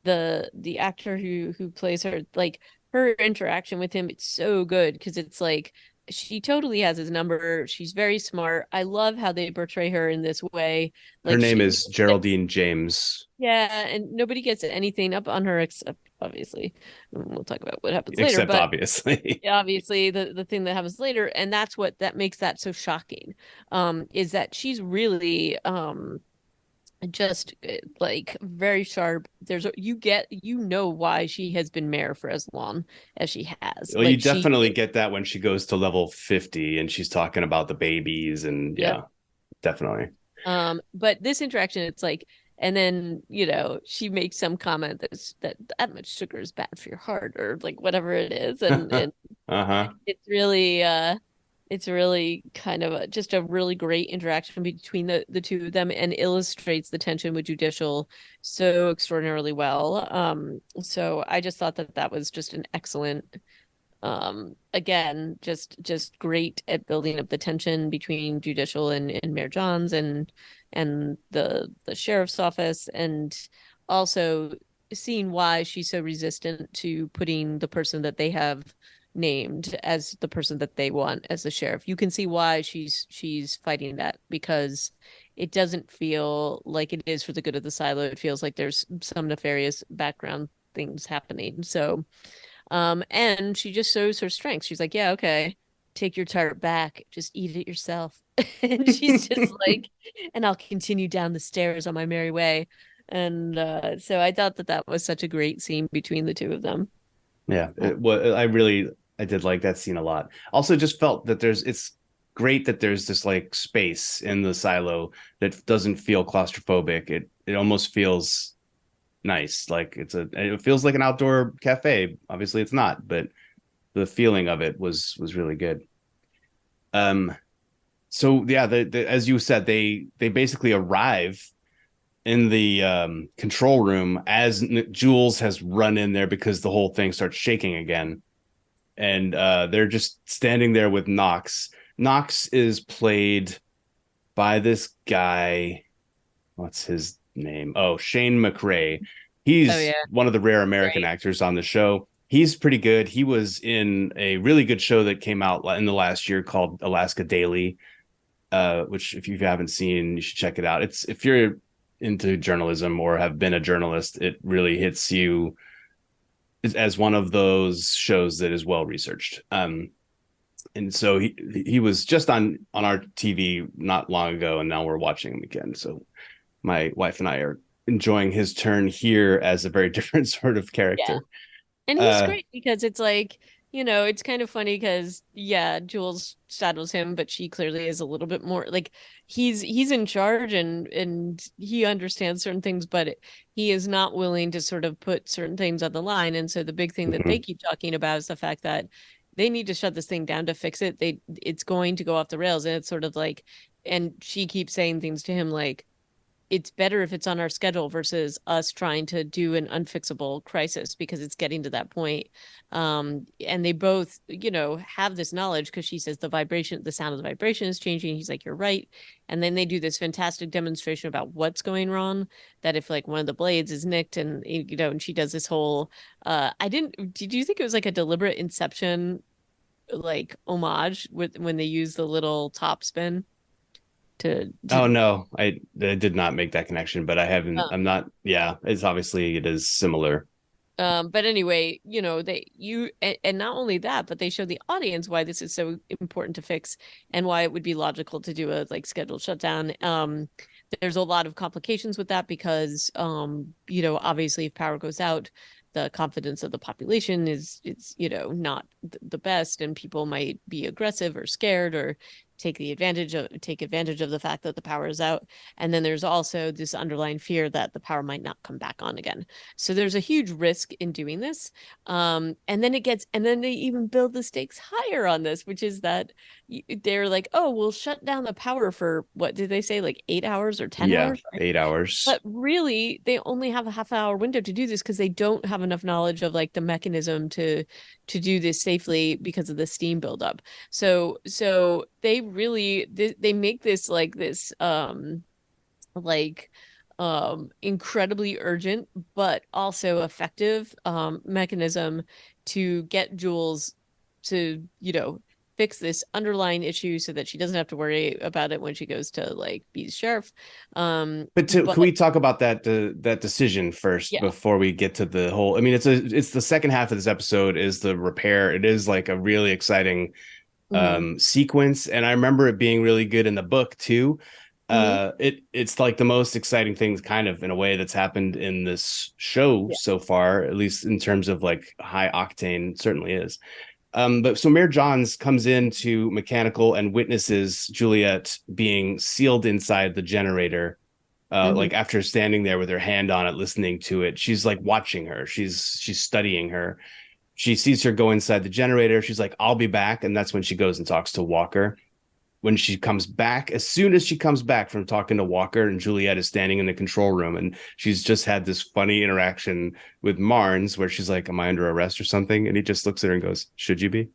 the actor who plays her, like her interaction with him, it's so good because it's like she totally has his number. She's very smart. I love how they portray her in this way. Her Like name she is Geraldine James, yeah, and nobody gets anything up on her except obviously we'll talk about what happens later, except but obviously. obviously the thing that happens later, and that's what that makes that so shocking, is that she's really just like very sharp. There's why she has been mayor for as long as she has. Well, you Like she definitely get that when she goes to level 50 and she's talking about the babies and yep. yeah, definitely. But this interaction, it's like, and then she makes some comment that much sugar is bad for your heart, or like whatever it is, and Uh-huh. it's really kind of just a really great interaction between the two of them, and illustrates the tension with judicial so extraordinarily well. So I just thought that that was just an excellent, again, just great at building up the tension between judicial and Mayor Johns and the sheriff's office, and also seeing why she's so resistant to putting the person that they have named as the person that they want as the sheriff. You can see why she's fighting that, because it doesn't feel like it is for the good of the silo. It feels like there's some nefarious background things happening. So and she just shows her strength. She's like, yeah, okay. take your tart back, just eat it yourself. And she's just like, and I'll continue down the stairs on my merry way. And so I thought that that was such a great scene between the two of them. Yeah, Uh, I did like that scene a lot. Also, just felt that it's great that there's this like space in the silo that doesn't feel claustrophobic. It almost feels nice, like it feels like an outdoor cafe. Obviously, it's not, but the feeling of it was really good. Um, so yeah, as you said, they basically arrive in the control room as Jules has run in there because the whole thing starts shaking again, and they're just standing there with Knox. Knox is played by this guy. What's his name? Oh, Shane McRae. oh yeah, He's one of the rare American right. actors on the show. He's pretty good. He was in a really good show that came out in the last year called Alaska Daily, which if you haven't seen, you should check it out. It's if you're into journalism or have been a journalist, it really hits you as one of those shows that is well researched. And so he was just on our TV not long ago, and now we're watching him again. So my wife and I are enjoying his turn here as a very different sort of Yeah. character. And he's Uh, great because it's like, it's kind of funny because yeah, Jules shadows him, but she clearly is a little bit more like he's in charge and he understands certain things, but he is not willing to sort of put certain things on the line. And so the big thing that they mhm. keep talking about is the fact that they need to shut this thing down to fix it. It's going to go off the rails. And it's sort of like, and she keeps saying things to him like it's better if it's on our schedule versus us trying to do an unfixable crisis because it's getting to that point. And they both, have this knowledge because she says the sound of the vibration is changing. He's like, you're right. And then they do this fantastic demonstration about what's going wrong. That if like one of the blades is nicked and, and she does this whole, did you think it was like a deliberate Inception, like homage with when they use the little top spin Oh to no, I did not make that connection, but I haven't. uh, I'm not. Yeah, it is similar. but anyway, and not only that, but they show the audience why this is so important to fix and why it would be logical to do a like scheduled shutdown. There's a lot of complications with that because obviously if power goes out, the confidence of the population is it's not the best and people might be aggressive or scared or take advantage of the fact that the power is out. And then there's also this underlying fear that the power might not come back on again. So there's a huge risk in doing this. And then they even build the stakes higher on this, which is that they're like, oh, we'll shut down the power for what did they say, like 8 hours or 10 Yeah, hours? 8 hours. But really, they only have a half hour window to do this because they don't have enough knowledge of like the mechanism to do this safely because of the steam buildup. So they make this like incredibly urgent but also effective mechanism to get Jules to fix this underlying issue so that she doesn't have to worry about it when she goes to like be the sheriff. Can But we talk about that decision first yeah. before we get to the whole? I mean, it's the second half of this episode is the repair. It is like a really exciting Hmm. sequence, and I remember it being really good in the book too. Hmm. It's like the most exciting things, kind of in a way, that's happened in this show Yeah. so far, at least in terms of like high octane. Certainly is. But so Mayor Johns comes into mechanical and witnesses Juliet being sealed inside the generator. Hmm. Like after standing there with her hand on it, listening to it, she's like watching her. She's studying her. She sees her go inside the generator. She's like, "I'll be back," and that's when she goes and talks to Walker. When she comes back, as soon as she comes back from talking to Walker, and Juliet is standing in the control room, and she's just had this funny interaction with Marnes where she's like, "Am I under arrest or something?" And he just looks at her and goes, "Should you be?"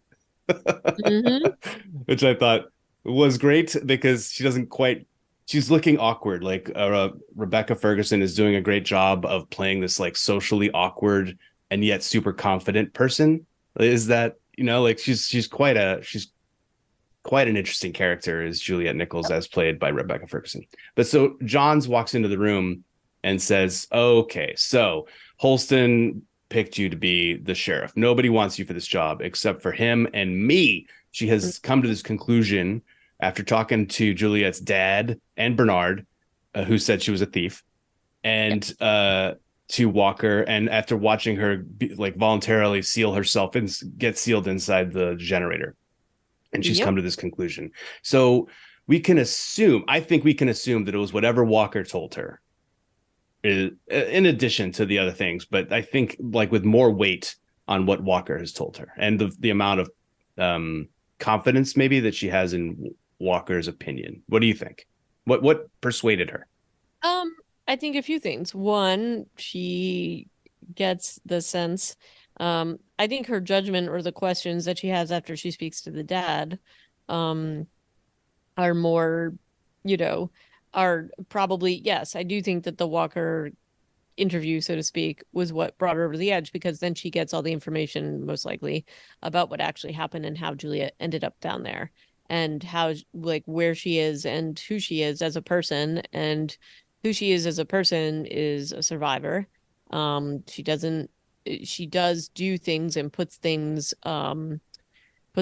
Hmm. Which I thought was great because she's looking awkward. Like Rebecca Ferguson is doing a great job of playing this like socially awkward and yet super confident person. Is that, like she's quite an interesting character as Juliet Nichols, as played by Rebecca Ferguson. But so Johns walks into the room and says, "Okay, so Holston picked you to be the sheriff. Nobody wants you for this job except for him and me." she has come to this conclusion after talking to Juliet's dad and Bernard, who said she was a thief, Yep. and to Walker, and after watching her like voluntarily seal herself and get sealed inside the generator, and she's Yep. come to this conclusion. So we can assume, I think we can assume that it was whatever Walker told her, in addition to the other things. But I think like with more weight on what Walker has told her and the amount of confidence maybe that she has in Walker's opinion. What do you think? What persuaded her? Um, I think a few things. One, she gets the sense, I think her judgment or the questions that she has after she speaks to the dad, um, are more, you know, are probably, yes, I do think that the Walker interview, so to speak, was what brought her over the edge because then she gets all the information, most likely, about what actually happened and how Julia ended up down there and how, like, where she is and who she is as a person. And who she is as a person is a survivor. She doesn't, she does do things and puts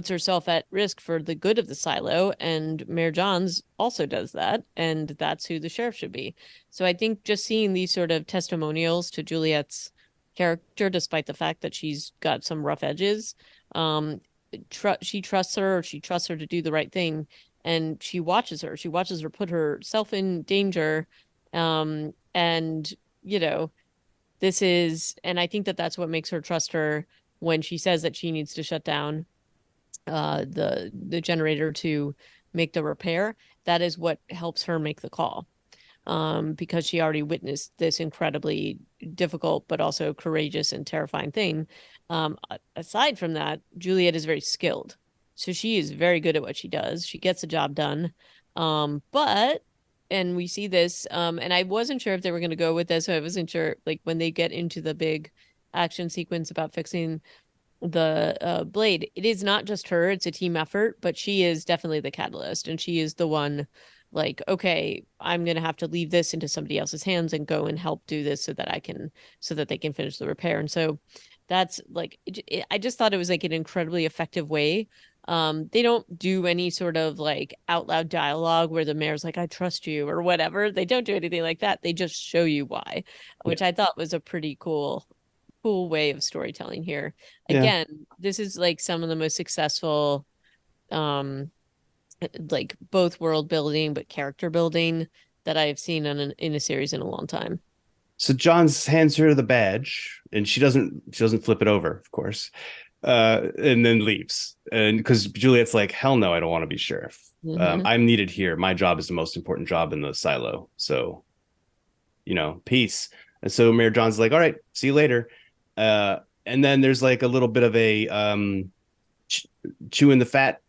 herself at risk for the good of the silo, and Mayor Johns also does that, and that's who the sheriff should be. So I think just seeing these sort of testimonials to Juliet's character, despite the fact that she's got some rough edges, um, she trusts her, or she trusts her to do the right thing, and she watches her. She watches her put herself in danger, and you know, this is, and I think that that's what makes her trust her when she says that she needs to shut down the generator to make the repair. That is what helps her make the call, because she already witnessed this incredibly difficult but also courageous and terrifying thing. Aside from that, Juliet is very skilled, so she is very good at what she does. She gets the job done, but and we see this, and I wasn't sure if they were going to go with this, so I wasn't sure, like, when they get into the big action sequence about fixing the blade, it is not just her, it's a team effort, but she is definitely the catalyst, and she is the one, like, okay, I'm gonna have to leave this into somebody else's hands and go and help do this so that I can, so that they can finish the repair. And so that's like I just thought it was like an incredibly effective way. They don't do any sort of like out loud dialogue where the mayor's like, I trust you or whatever. They don't do anything like that. They just show you why, Yeah. which I thought was a pretty cool way of storytelling here. Yeah. Again, this is like some of the most successful, um like both world building but character building that I've seen in a series in a long time. So Johns hands her the badge, and she doesn't flip it over, of course, and then leaves. And because Juliet's like, hell no, I don't want to be sheriff. Mm-hmm. I'm needed here. My job is the most important job in the silo. So peace. And so Mayor John's like, all right, see you later. And then there's like a little bit of a chewing the fat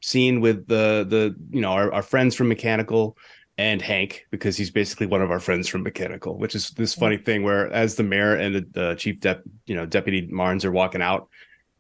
scene with the our friends from Mechanical and Hank, because he's basically one of our friends from Mechanical, which is this funny thing where as the mayor and the chief deputy Marnes are walking out,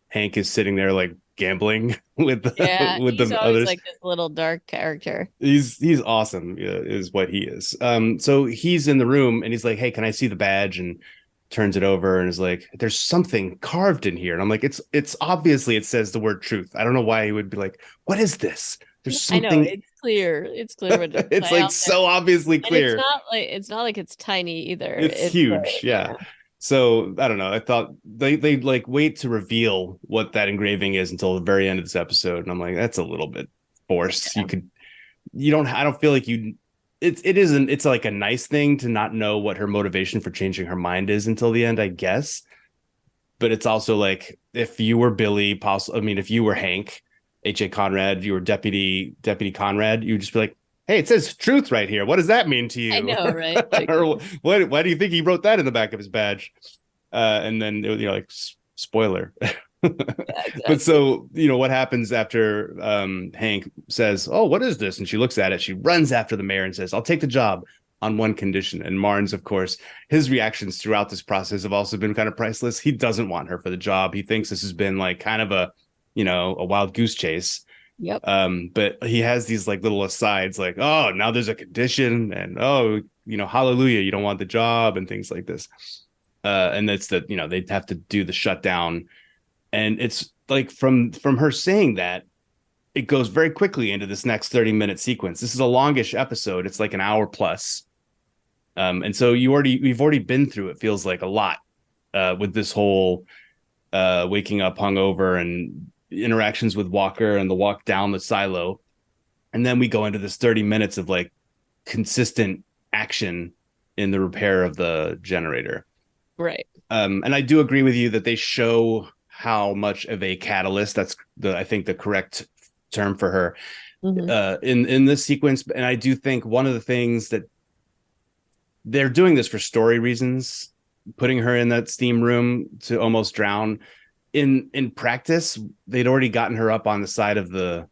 Hank is sitting there like gambling with Yeah, with he's the always others. like this little dark character. He's awesome, is what he is. So he's in the room and he's like, hey, can I see the badge? And turns it over and is like, there's something carved in here. And I'm like, it's obviously, it says the word truth. I don't know why he would be like, what is this? There's I know, something. it's clear what it is. It's like so obviously And it's clear. not like it's tiny either. It's It's huge. Yeah. yeah. So I don't know. I thought they like wait to reveal what that engraving is until the very end of this episode. And I'm like, that's a little bit forced. You don't, I don't feel like it isn't, it's like a nice thing to not know what her motivation for changing her mind is until the end, I guess. But it's also like, if you were Billy, I mean, if you were Hank, H.A. Conrad, you were Deputy Conrad, you'd just be like, hey, it says truth right here. What does that mean to I you? know, right? Like, Or why do you think he wrote that in the back of his badge? And then, like, spoiler. yeah, But exactly. so, what happens after Hank says, oh, what is this? And she looks at it. She runs after the mayor and says, I'll take the job on one condition. And Marnes, of course, his reactions throughout this process have also been kind of priceless. He doesn't want her for the job. He thinks this has been like kind of a wild goose chase. Yep. But he has these like little asides like, oh, now there's a condition, and oh, hallelujah, you don't want the job, and things like this. And that's that, they'd have to do the shutdown. And it's like from her saying that, it goes very quickly into this next 30-minute sequence. This is a longish episode. It's like an hour plus. And so we've already been through, it feels like, a lot with this whole waking up hungover and interactions with Walker and the walk down the silo. And then we go into this 30 minutes of like consistent action in the repair of the generator. Right. And I do agree with you that they show how much of a catalyst, that's I think the correct term for her, Mm-hmm. in this sequence. And I do think one of the things that they're doing this for story reasons, putting her in that steam room to almost drown. In practice, they'd already gotten her up on the side of the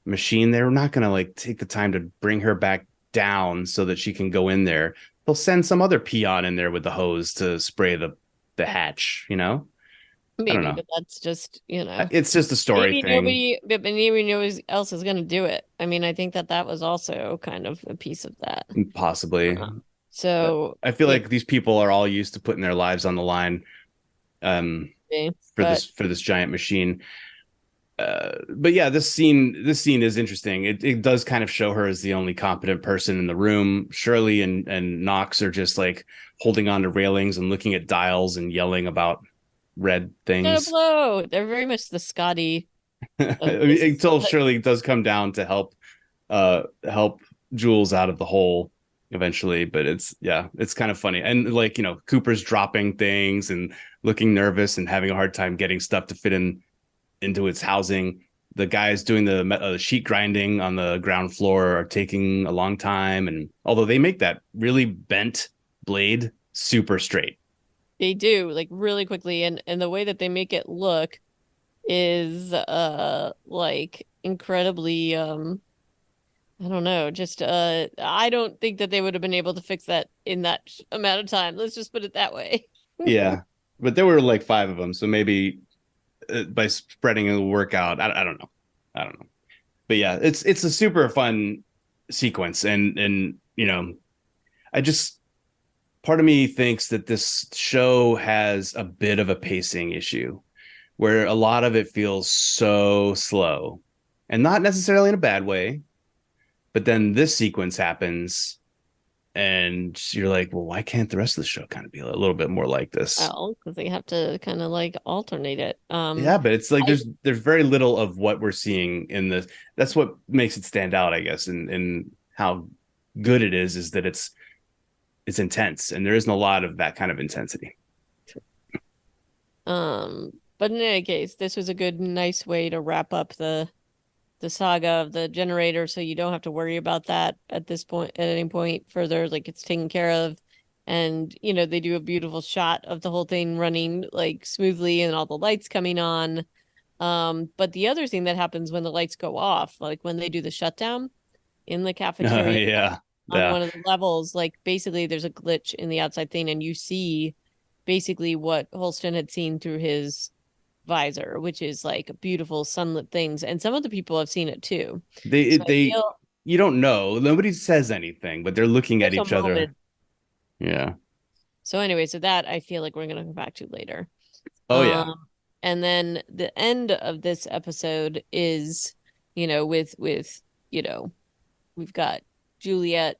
machine. They're not going to like take the time to bring her back down so that she can go in there. They'll send some other peon in there with the hose to spray the hatch, you know? I don't Maybe, know. but that's just, you know, It's just a story maybe thing. nobody else is going to do it. I mean, I think that that was also kind of a piece of that. Possibly. So, I feel like these people are all used to putting their lives on the line um, for but this giant machine. But yeah, this scene is interesting. It does kind of show her as the only competent person in the room. Shirley and Knox are just like holding on to railings and looking at dials and yelling about red gonna things. blow. They're very much the Scotty I of mean, this. until Shirley does come down to help Jules out of the hole eventually. But it's kind of funny. And like, Cooper's dropping things and looking nervous and having a hard time getting stuff to fit into its housing. The guys doing the sheet grinding on the ground floor are taking a long time, and although they make that really bent blade super straight. They do like really quickly, and the way that they make it look is like incredibly I don't know, just I don't think that they would have been able to fix that in that amount of time. Let's just put it that way. Yeah, but there were like five of them, so maybe by spreading the work out, I don't know, I don't know. But yeah, it's a super fun sequence, and I just part of me thinks that this show has a bit of a pacing issue where a lot of it feels so slow, and not necessarily in a bad way. But then this sequence happens, and you're like, well, why can't the rest of the show kind of be a little bit more like this? Well, because they have to kind of like alternate it. Yeah, but it's like I there's very little of what we're seeing in this. That's what makes it stand out, I guess, and how good it is that it's intense, and there isn't a lot of that kind of intensity. but in any case, this was a good, nice way to wrap up the saga of the generator, so you don't have to worry about that at this point, at any point further. Like it's taken care of, and they do a beautiful shot of the whole thing running like smoothly and all the lights coming on. But the other thing that happens when the lights go off, like when they do the shutdown in the cafeteria Yeah, on yeah. one of the levels, like basically there's a glitch in the outside thing, and you see basically what Holston had seen through his visor, which is like beautiful sunlit things. And some of the people have seen it too. So I They feel you don't know. Nobody says anything, but they're looking at there's a each other. moment. Yeah. So anyway, so that I feel like we're gonna come back to later. Oh yeah. Um, and then the end of this episode is, with we've got Juliet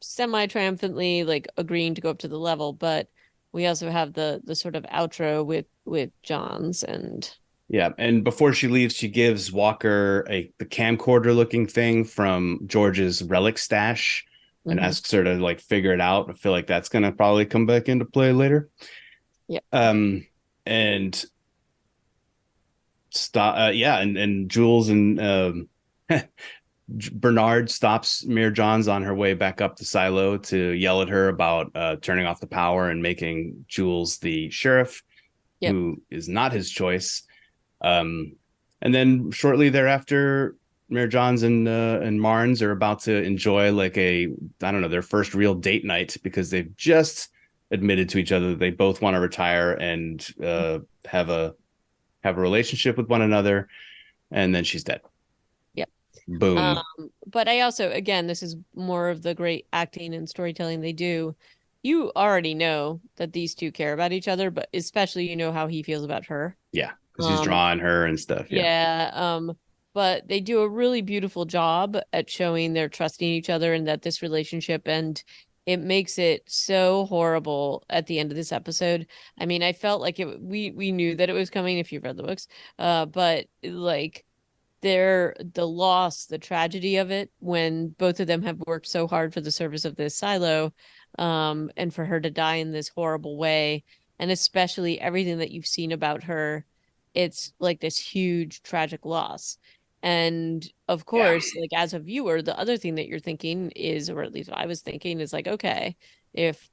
semi-triumphantly like agreeing to go up to the level, but we also have the sort of outro with Johns and Yeah, and before she leaves, she gives Walker the camcorder looking thing from George's relic stash and mhm. asks her to like figure it out. I feel like that's gonna probably come back into play later. Yep. And stop. Yeah, and Jules and Bernard stops Mir Johns on her way back up the silo to yell at her about turning off the power and making Jules the sheriff, Yep. who is not his choice. Um, and then shortly thereafter, Mayor Johns and Marnes are about to enjoy like I don't know, their first real date night because they've just admitted to each other that they both want to retire and have a relationship with one another. And then she's dead. Yep. Boom. But I also, again, this is more of the great acting and storytelling they do. You already know that these two care about each other, but especially how he feels about her. Yeah. because he's Um, drawing her and stuff. Yeah. yeah, but they do a really beautiful job at showing they're trusting each other and that this relationship, and it makes it so horrible at the end of this episode. I mean, I felt like we knew that it was coming if you've read the books. But like the loss, the tragedy of it when both of them have worked so hard for the service of this silo, and for her to die in this horrible way, and especially everything that you've seen about her, it's like this huge tragic loss. And of Yeah. course, like as a viewer, the other thing that you're thinking is, or at least I was thinking, is like, okay, if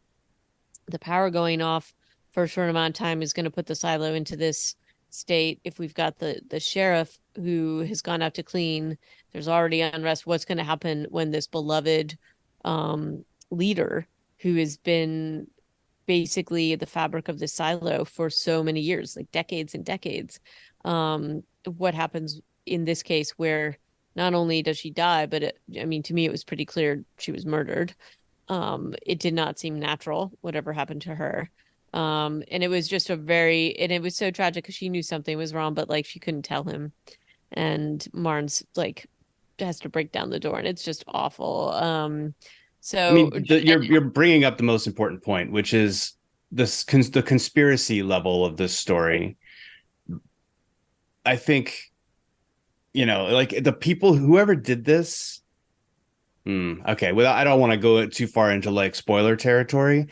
the power going off for a short amount of time is going to put the silo into this state, if we've got the sheriff who has gone out to clean, there's already unrest, what's going to happen when this beloved leader who has been basically the fabric of this silo for so many years, like decades and decades, what happens in this case where not only does she die, but I mean, to me it was pretty clear she was murdered. It did not seem natural whatever happened to her. And it was just and it was so tragic because she knew something was wrong, but like she couldn't tell him. And Marnes like has to break down the door, and it's just awful. I So mean, you're bringing up the most important point, which is the conspiracy level of this story. I think, like the people, whoever did this. Okay, well, I don't want to go too far into like spoiler territory,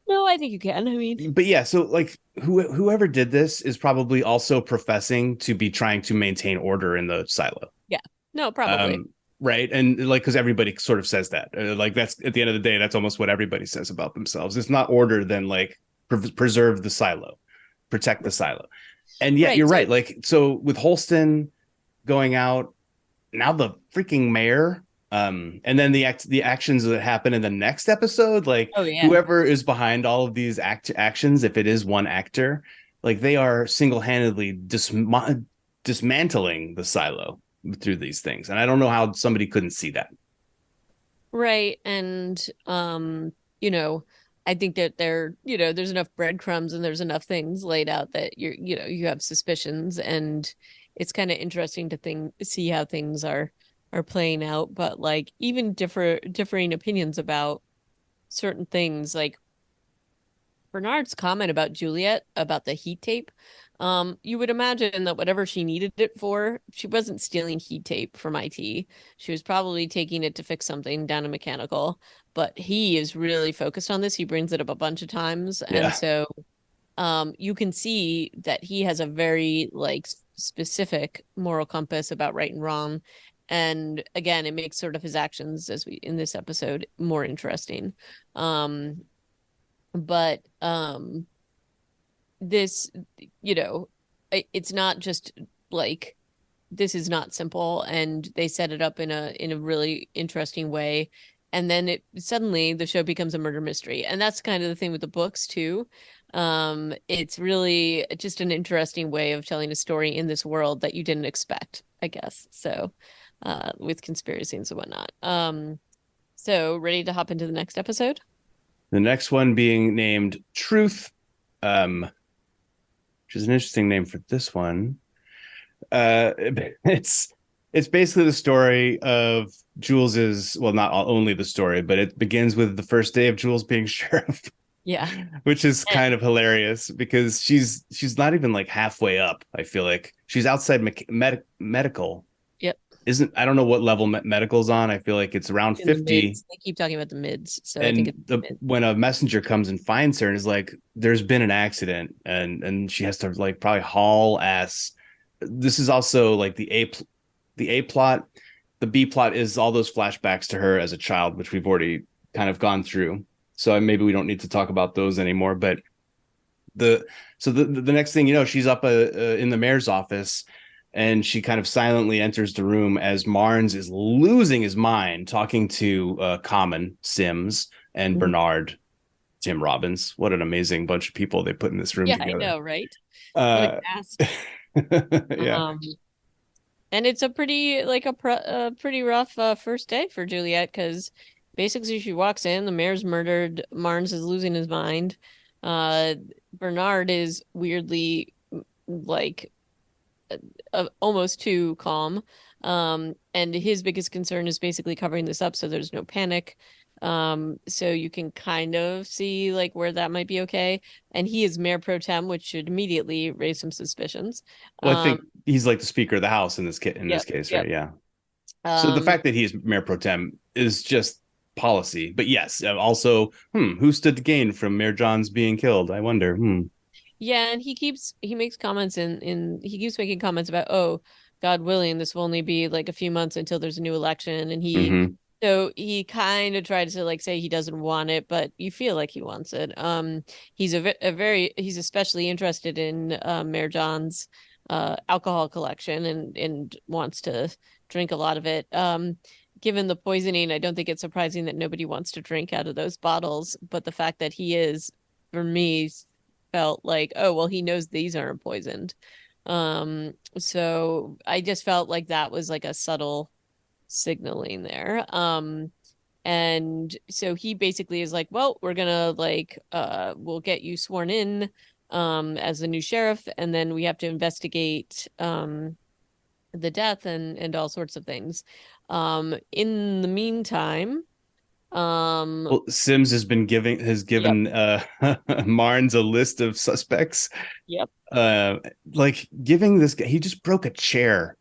no, I think you can. I mean, but yeah, so like whoever did this is probably also professing to be trying to maintain order in the silo. yeah, no, probably. um right, and like because everybody sort of says that, like that's at the end of the day that's almost what everybody says about themselves. It's not order, then like preserve the silo, protect the silo. And yet Right. you're So, right, like so with Holston going out, now the freaking mayor, and then the actions that happen in the next episode, like oh yeah. whoever is behind all of these actions, if it is one actor, like they are single-handedly dismantling the silo through these things, and I don't know how somebody couldn't see that. Right. And you know, I think that there's enough breadcrumbs and there's enough things laid out that you have suspicions, and it's kind of interesting to see how things are playing out. But like even differing opinions about certain things, like Bernard's comment about Juliet about the heat tape. You would imagine that whatever she needed it for, she wasn't stealing heat tape from IT. She was probably taking it to fix something down a mechanical. But he is really focused on this. He brings it up a bunch of times. And Yeah. so you can see that he has a very like specific moral compass about right and wrong. And again, it makes sort of his actions as we in this episode more interesting. Um, but this, you know it's not just like, this is not simple, and they set it up in a really interesting way, and then it suddenly the show becomes a murder mystery, and that's kind of the thing with the books too. It's really just an interesting way of telling a story in this world that you didn't expect, I guess. So with conspiracies and whatnot. So ready to hop into the next episode? The next one being named Truth, um which is an interesting name for this one. uh it's it's basically the story of Jules's, well, not only the story, but it begins with the first day of Jules being sheriff, Yeah. which is kind of hilarious because she's not even like halfway up. I feel like she's outside medical. Yep. Isn't, I don't know what level medical's on. I feel like it's around In the 50. mids. They keep talking about the mids, so I think And it's the mid. when a messenger comes and finds her and is like, there's been an accident, and she has to like probably haul ass. This is also like the A plot. The B plot is all those flashbacks to her as a child, which we've already kind of gone through. So maybe we don't need to talk about those anymore. But the the next thing you know, she's up in the mayor's office, and she kind of silently enters the room as Marnes is losing his mind talking to Common Sims and Mhm. Bernard Tim Robbins. What an amazing bunch of people they put in this room Yeah, I together. know, right? What a Uh, cast. yeah. Um, and it's a pretty rough first day for Juliet, because basically she walks in, the mayor's murdered, Marnes is losing his mind. Uh, Bernard is weirdly like almost too calm. And his biggest concern is basically covering this up so there's no panic. So you can kind of see like where that might be okay. And he is mayor pro tem, which should immediately raise some suspicions. Well, I Um, think he's like the Speaker of the House in this yep, case, right? yep. Yeah. So the Um, fact that he's mayor pro tem is just policy. But yes, also, who stood to gain from Mayor John's being killed? I wonder. Yeah, and he makes comments in he keeps making comments about, oh, God willing, this will only be like a few months until there's a new election. And Hmm. he kind of tried to like say he doesn't want it, but you feel like he wants it. He's especially interested in Mayor John's alcohol collection and wants to drink a lot of it. Given the poisoning, I don't think it's surprising that nobody wants to drink out of those bottles, but the fact that he is, for me, felt like, oh, well, he knows these aren't poisoned. So I just felt like that was like a subtle signaling there. And so he basically is like, well, we're gonna like we'll get you sworn in as the new sheriff, and then we have to investigate the death and all sorts of things. In the meantime, um Well, Sims has yep, given Marnes a list of suspects. yep, Uh, like giving this guy, he just broke a chair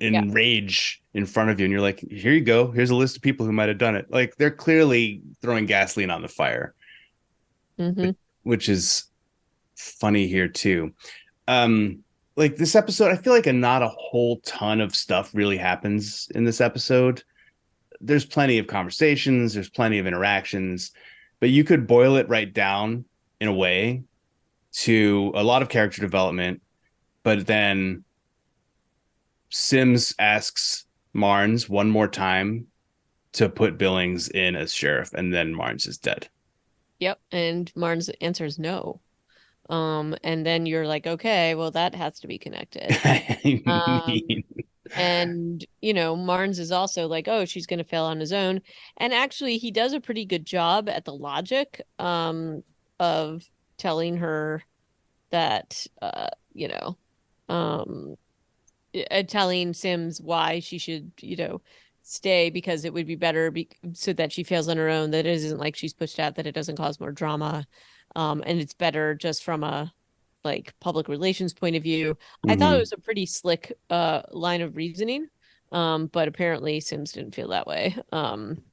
yeah. in rage in front of you, and you're like, here you go. Here's a list of people who might have done it. Like they're clearly throwing gasoline on the fire, Mm-hmm. which is funny here too. Um, like this episode, I feel like not a whole ton of stuff really happens in this episode. There's plenty of conversations, there's plenty of interactions, but you could boil it right down in a way to a lot of character development. But then Sims asks Marnes one more time to put Billings in as sheriff, and then Marnes is dead. Yep. And Martin's answer is no. And then you're like, okay, well, that has to be connected. I Um, mean, and Marnes is also like, oh, she's gonna fail on his own. And actually he does a pretty good job at the logic of telling her that um telling Sims why she should, stay because it would be better so that she fails on her own, that it isn't like she's pushed out, that it doesn't cause more drama. And it's better just from a like public relations point of view. I thought it mhm. was a pretty slick line of reasoning. But apparently Sims didn't feel that way.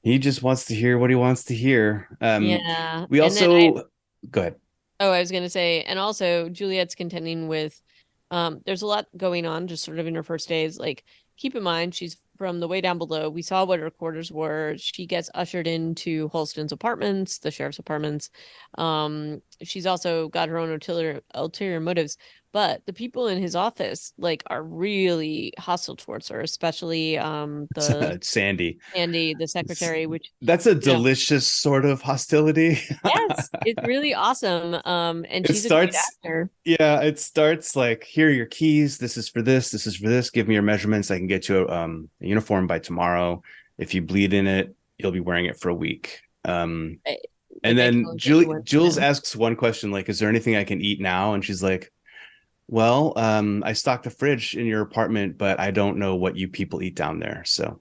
He just wants to hear what he wants to hear. Yeah. We And then I also go ahead. Oh, I was gonna say, and also Juliet's contending with there's a lot going on just sort of in her first days. Like, keep in mind, she's from the way down below. We saw what her quarters were. She gets ushered into Holston's apartments, the sheriff's apartments. She's also got her own ulterior motives, but the people in his office like are really hostile towards her, especially the It's Sandy. Andy, the It's, secretary, which that's a you know delicious sort of hostility. yes, it's really awesome. And It she's a great starts, actor. yeah, it starts like, here are your keys. This is for this. This is for this. Give me your measurements. I can get you a uniform by tomorrow. If you bleed in it, you'll be wearing it for a week. I, And I can then only get you one Jules now. asks one question, like, is there anything I can eat now? And she's like, well, I stocked a fridge in your apartment, but I don't know what you people eat down there. So,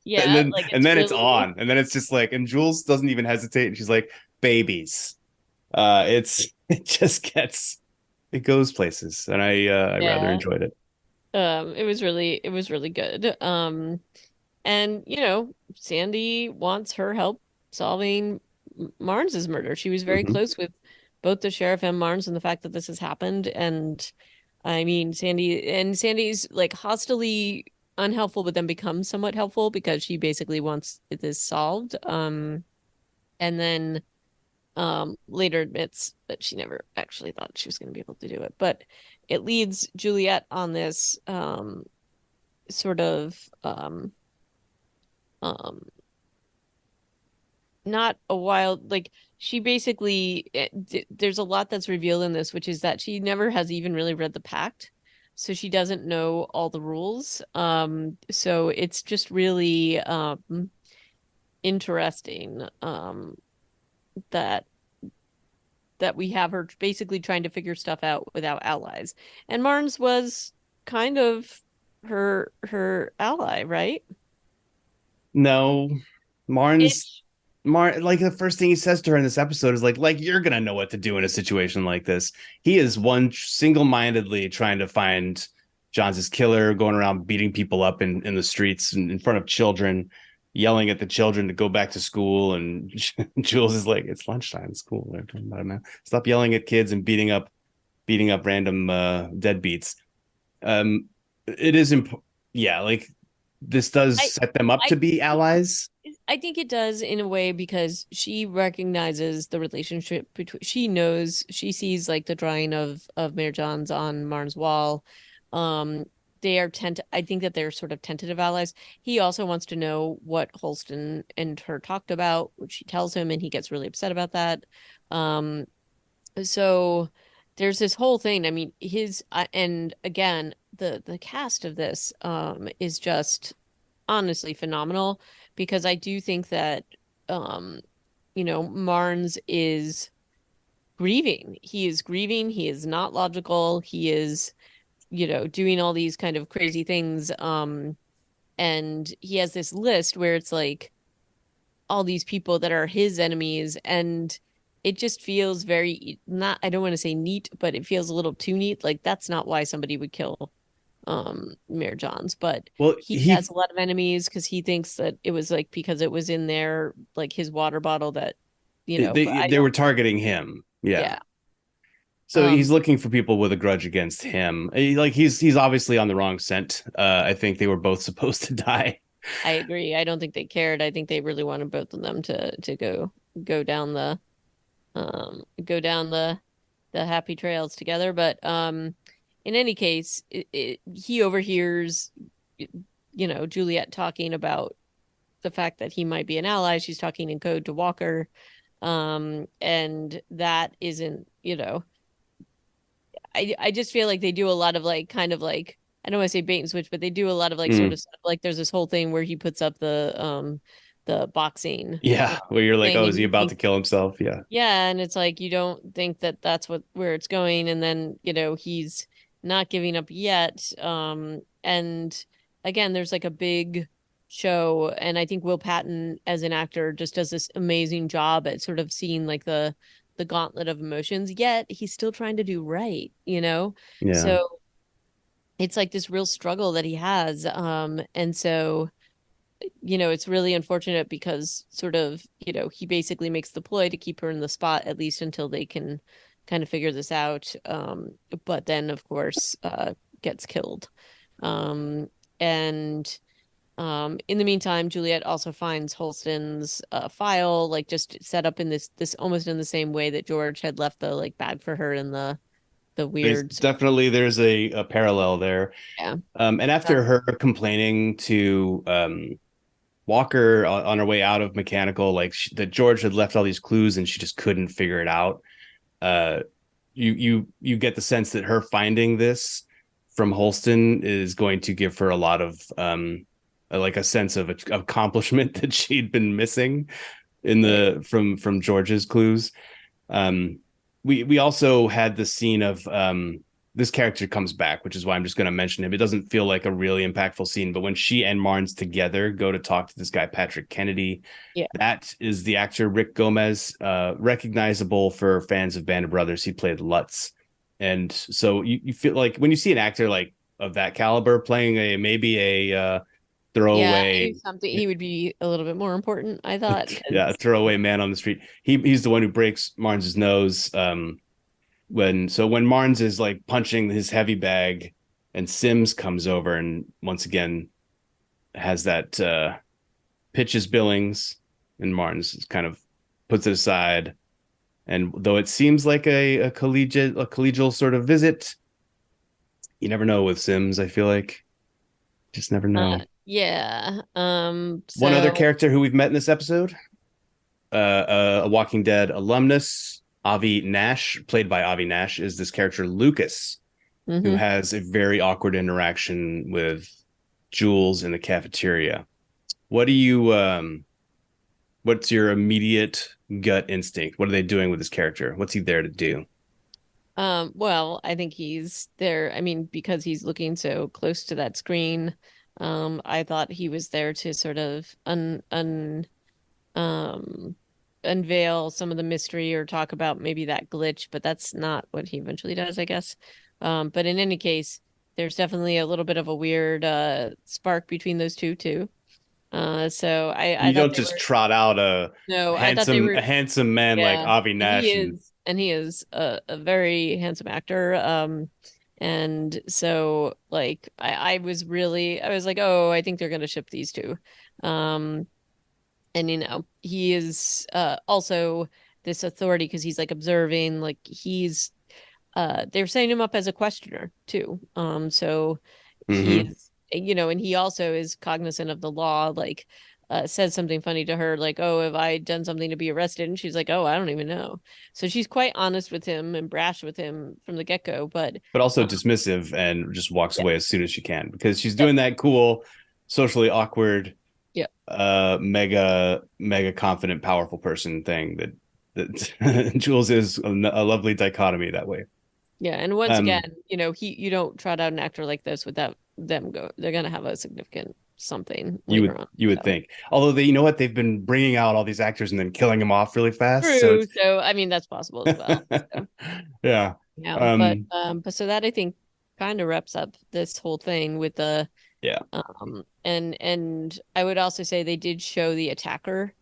Yeah, like and it's then it's really on. And then it's just like, and Jules doesn't even hesitate. And she's like, babies. It's, it just gets, it goes places. And I rather yeah. enjoyed it. It was really good. And Sandy wants her help solving Marnes's murder. She was very Mm-hmm. close with both the sheriff and Marnes and the fact that this has happened. And I mean, Sandy's like hostily unhelpful, but then becomes somewhat helpful because she basically wants this solved. And then later admits that she never actually thought she was going to be able to do it. But it leads Juliet on this sort of um, not a wild, like she basically there's a lot that's revealed in this, which is that she never has even really read the pact. So she doesn't know all the rules. So it's just really interesting that we have her basically trying to figure stuff out without allies. And Marnes was kind of her ally, right? No, Martin's Ish. like the first thing he says to her in this episode is like you're gonna know what to do in a situation like this. He is one single-mindedly trying to find John's killer, going around beating people up in the streets in front of children, yelling at the children to go back to school. And Jules is like, "It's lunchtime, it's cool. They're talking about it, man. Stop yelling at kids and beating up random deadbeats." Um, it is important. Yeah, like this does I set them up I to be allies. I think it does in a way because she recognizes the relationship between she knows she sees like the drawing of Mayor John's on Marne's wall. Um they are I think that they're sort of tentative allies. He also wants to know what Holston and her talked about, which she tells him, and he gets really upset about that. Um so there's this whole thing. I mean, his and again, the cast of this is just honestly phenomenal because I do think that um Marnes is grieving. He is grieving. He is not logical. He is, doing all these kind of crazy things. And he has this list where it's like all these people that are his enemies, and it just feels very not, I don't want to say neat, but it feels a little too neat. Like that's not why somebody would kill Mayor John's, but Well, he has a lot of enemies because he thinks that it was like because it was in there, like his water bottle that, but I they were don't, targeting him. Yeah. yeah. So he's Um, looking for people with a grudge against him. Like he's obviously on the wrong scent. I think they were both supposed to die. I agree. I don't think they cared. I think they really wanted both of them to go down the happy trails together. But in any case, he overhears, Juliet talking about the fact that he might be an ally. She's talking in code to Walker. And that isn't, I just feel like they do a lot of like kind of like I don't want to say bait and switch, but they do a lot of like sort Mm, of stuff. Like there's this whole thing where he puts up the boxing yeah, where you're like, thing, oh, and is he you about think, to kill himself? Yeah, yeah, and it's like you don't think that that's where it's going, and then he's not giving up yet. And again, there's like a big show, and I think Will Patton as an actor just does this amazing job at sort of seeing like the gauntlet of emotions. Yet he's still trying to do right. yeah, So it's like this real struggle that he has. And so it's really unfortunate because sort of, he basically makes the ploy to keep her in the spot at least until they can kind of figure this out. But then of course, gets killed. Um, and in the meantime, Juliet also finds Holston's file, like just set up in this almost in the same way that George had left the like bag for her in the weird. definitely there's a parallel there. Yeah. And after her complaining to Walker on her way out of mechanical, like that George had left all these clues and she just couldn't figure it out. Uh, you get the sense that her finding this from Holston is going to give her a lot of like a sense of accomplishment that she'd been missing in Right. the from George's clues. Um, we also had the scene of this character comes back, which is why I'm just going to mention him. It doesn't feel like a really impactful scene, but when she and Marnes together go to talk to this guy Patrick Kennedy, Yeah. that is the actor Rick Gomez, recognizable for fans of Band of Brothers. He played Lutz, and so you feel like when you see an actor like of that caliber playing a maybe a Yeah, I throwaway knew something he would be a little bit more important, I thought, yeah, a because throwaway man on the street. He's the one who breaks Marnes's nose. When Marnes is like punching his heavy bag, and Sims comes over and once again has that pitches Billings, and Marnes kind of puts it aside. And though it seems like a collegial sort of visit, you never know with Sims. I feel like just never know. yeah. One other So character who we've met in this episode, a Walking Dead alumnus, Avi Nash, played by Avi Nash, is this character Lucas, who mhm. has a very awkward interaction with Jules in the cafeteria. What do you what's your immediate gut instinct? What are they doing with this character? What's he there to do? Well, I think he's there. I mean, because he's looking so close to that screen, I thought he was there to sort of um unveil some of the mystery or talk about maybe that glitch, but that's not what he eventually does, I guess. But in any case, there's definitely a little bit of a weird spark between those two too. So I You thought don't they just were trot out a no, I thought they handsome were a handsome man like yeah, Avi Nash and and he is a very handsome actor. And so like I was like, oh, I think they're gonna ship these two. Um, and he is also this authority because he's like observing, like he's they're setting him up as a questioner too. So mm-hmm. he's and he also is cognizant of the law, like says something funny to her, like, oh, have I done something to be arrested? And she's like, oh, I don't even know. So she's quite honest with him and brash with him from the get-go, but But also uh, dismissive and just walks yeah, away as soon as she can because she's yep, doing that cool, socially awkward, yep, mega confident, powerful person thing that Jules is a lovely dichotomy that way. yeah. And once again, Um, you don't trot out an actor like this without them they're gonna have a significant something you later would on. you would So think, although you know what, they've been bringing out all these actors and then killing them off really fast, so true. it's So I mean that's possible as well. So yeah. yeah, Um, but so that I think kind of wraps up this whole thing with the yeah. and I would also say they did show the attacker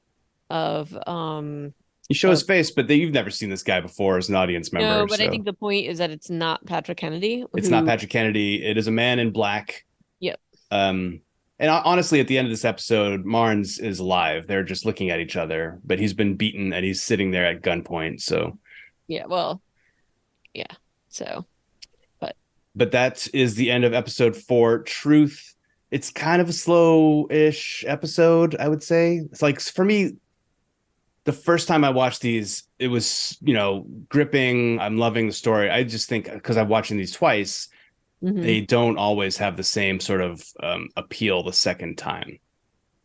You show his of face, but you've never seen this guy before as an audience no, member, but I so think the point is that it's not Patrick Kennedy it's not who Patrick Kennedy. It is a man in black. yep. Um, and honestly, at the end of this episode, Marnes is alive. They're just looking at each other, but he's been beaten and he's sitting there at gunpoint. So, Yeah, well, yeah. So, but but that is the end of episode 4. Truth. It's kind of a slow-ish episode, I would say. It's like for me, the first time I watched these, it was gripping. I'm loving the story. I just think because I'm watching these twice, mhm. they don't always have the same sort of appeal the second time.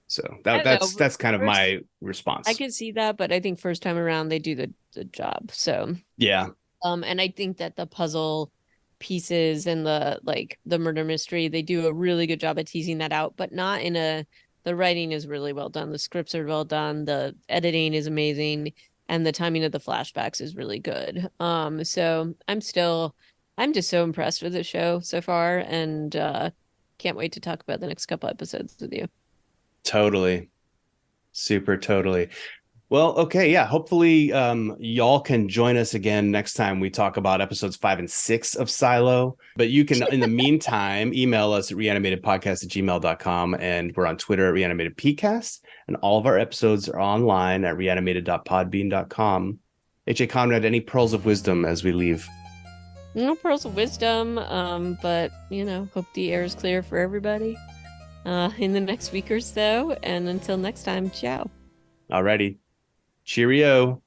So I don't know. that's kind of First my I response. could see that, but I think first time around they do the job. So Yeah, and I think that the puzzle pieces and the murder mystery, they do a really good job at teasing that out, but not in a the writing is really well done. The scripts are well done, the editing is amazing, and the timing of the flashbacks is really good. So I'm just so impressed with the show so far and can't wait to talk about the next couple episodes with you. totally. Super totally. Well, okay, yeah. Hopefully, y'all can join us again next time we talk about episodes 5 and 6 of Silo. But you can, in the meantime, email us at reanimatedpodcast@gmail.com. And we're on Twitter at reanimatedpcast. And all of our episodes are online at reanimated.podbean.com. HA Conrad, any pearls of wisdom as we leave? No pearls of wisdom, but hope the air is clear for everybody in the next week or so. And until next time, ciao. Alrighty. Cheerio.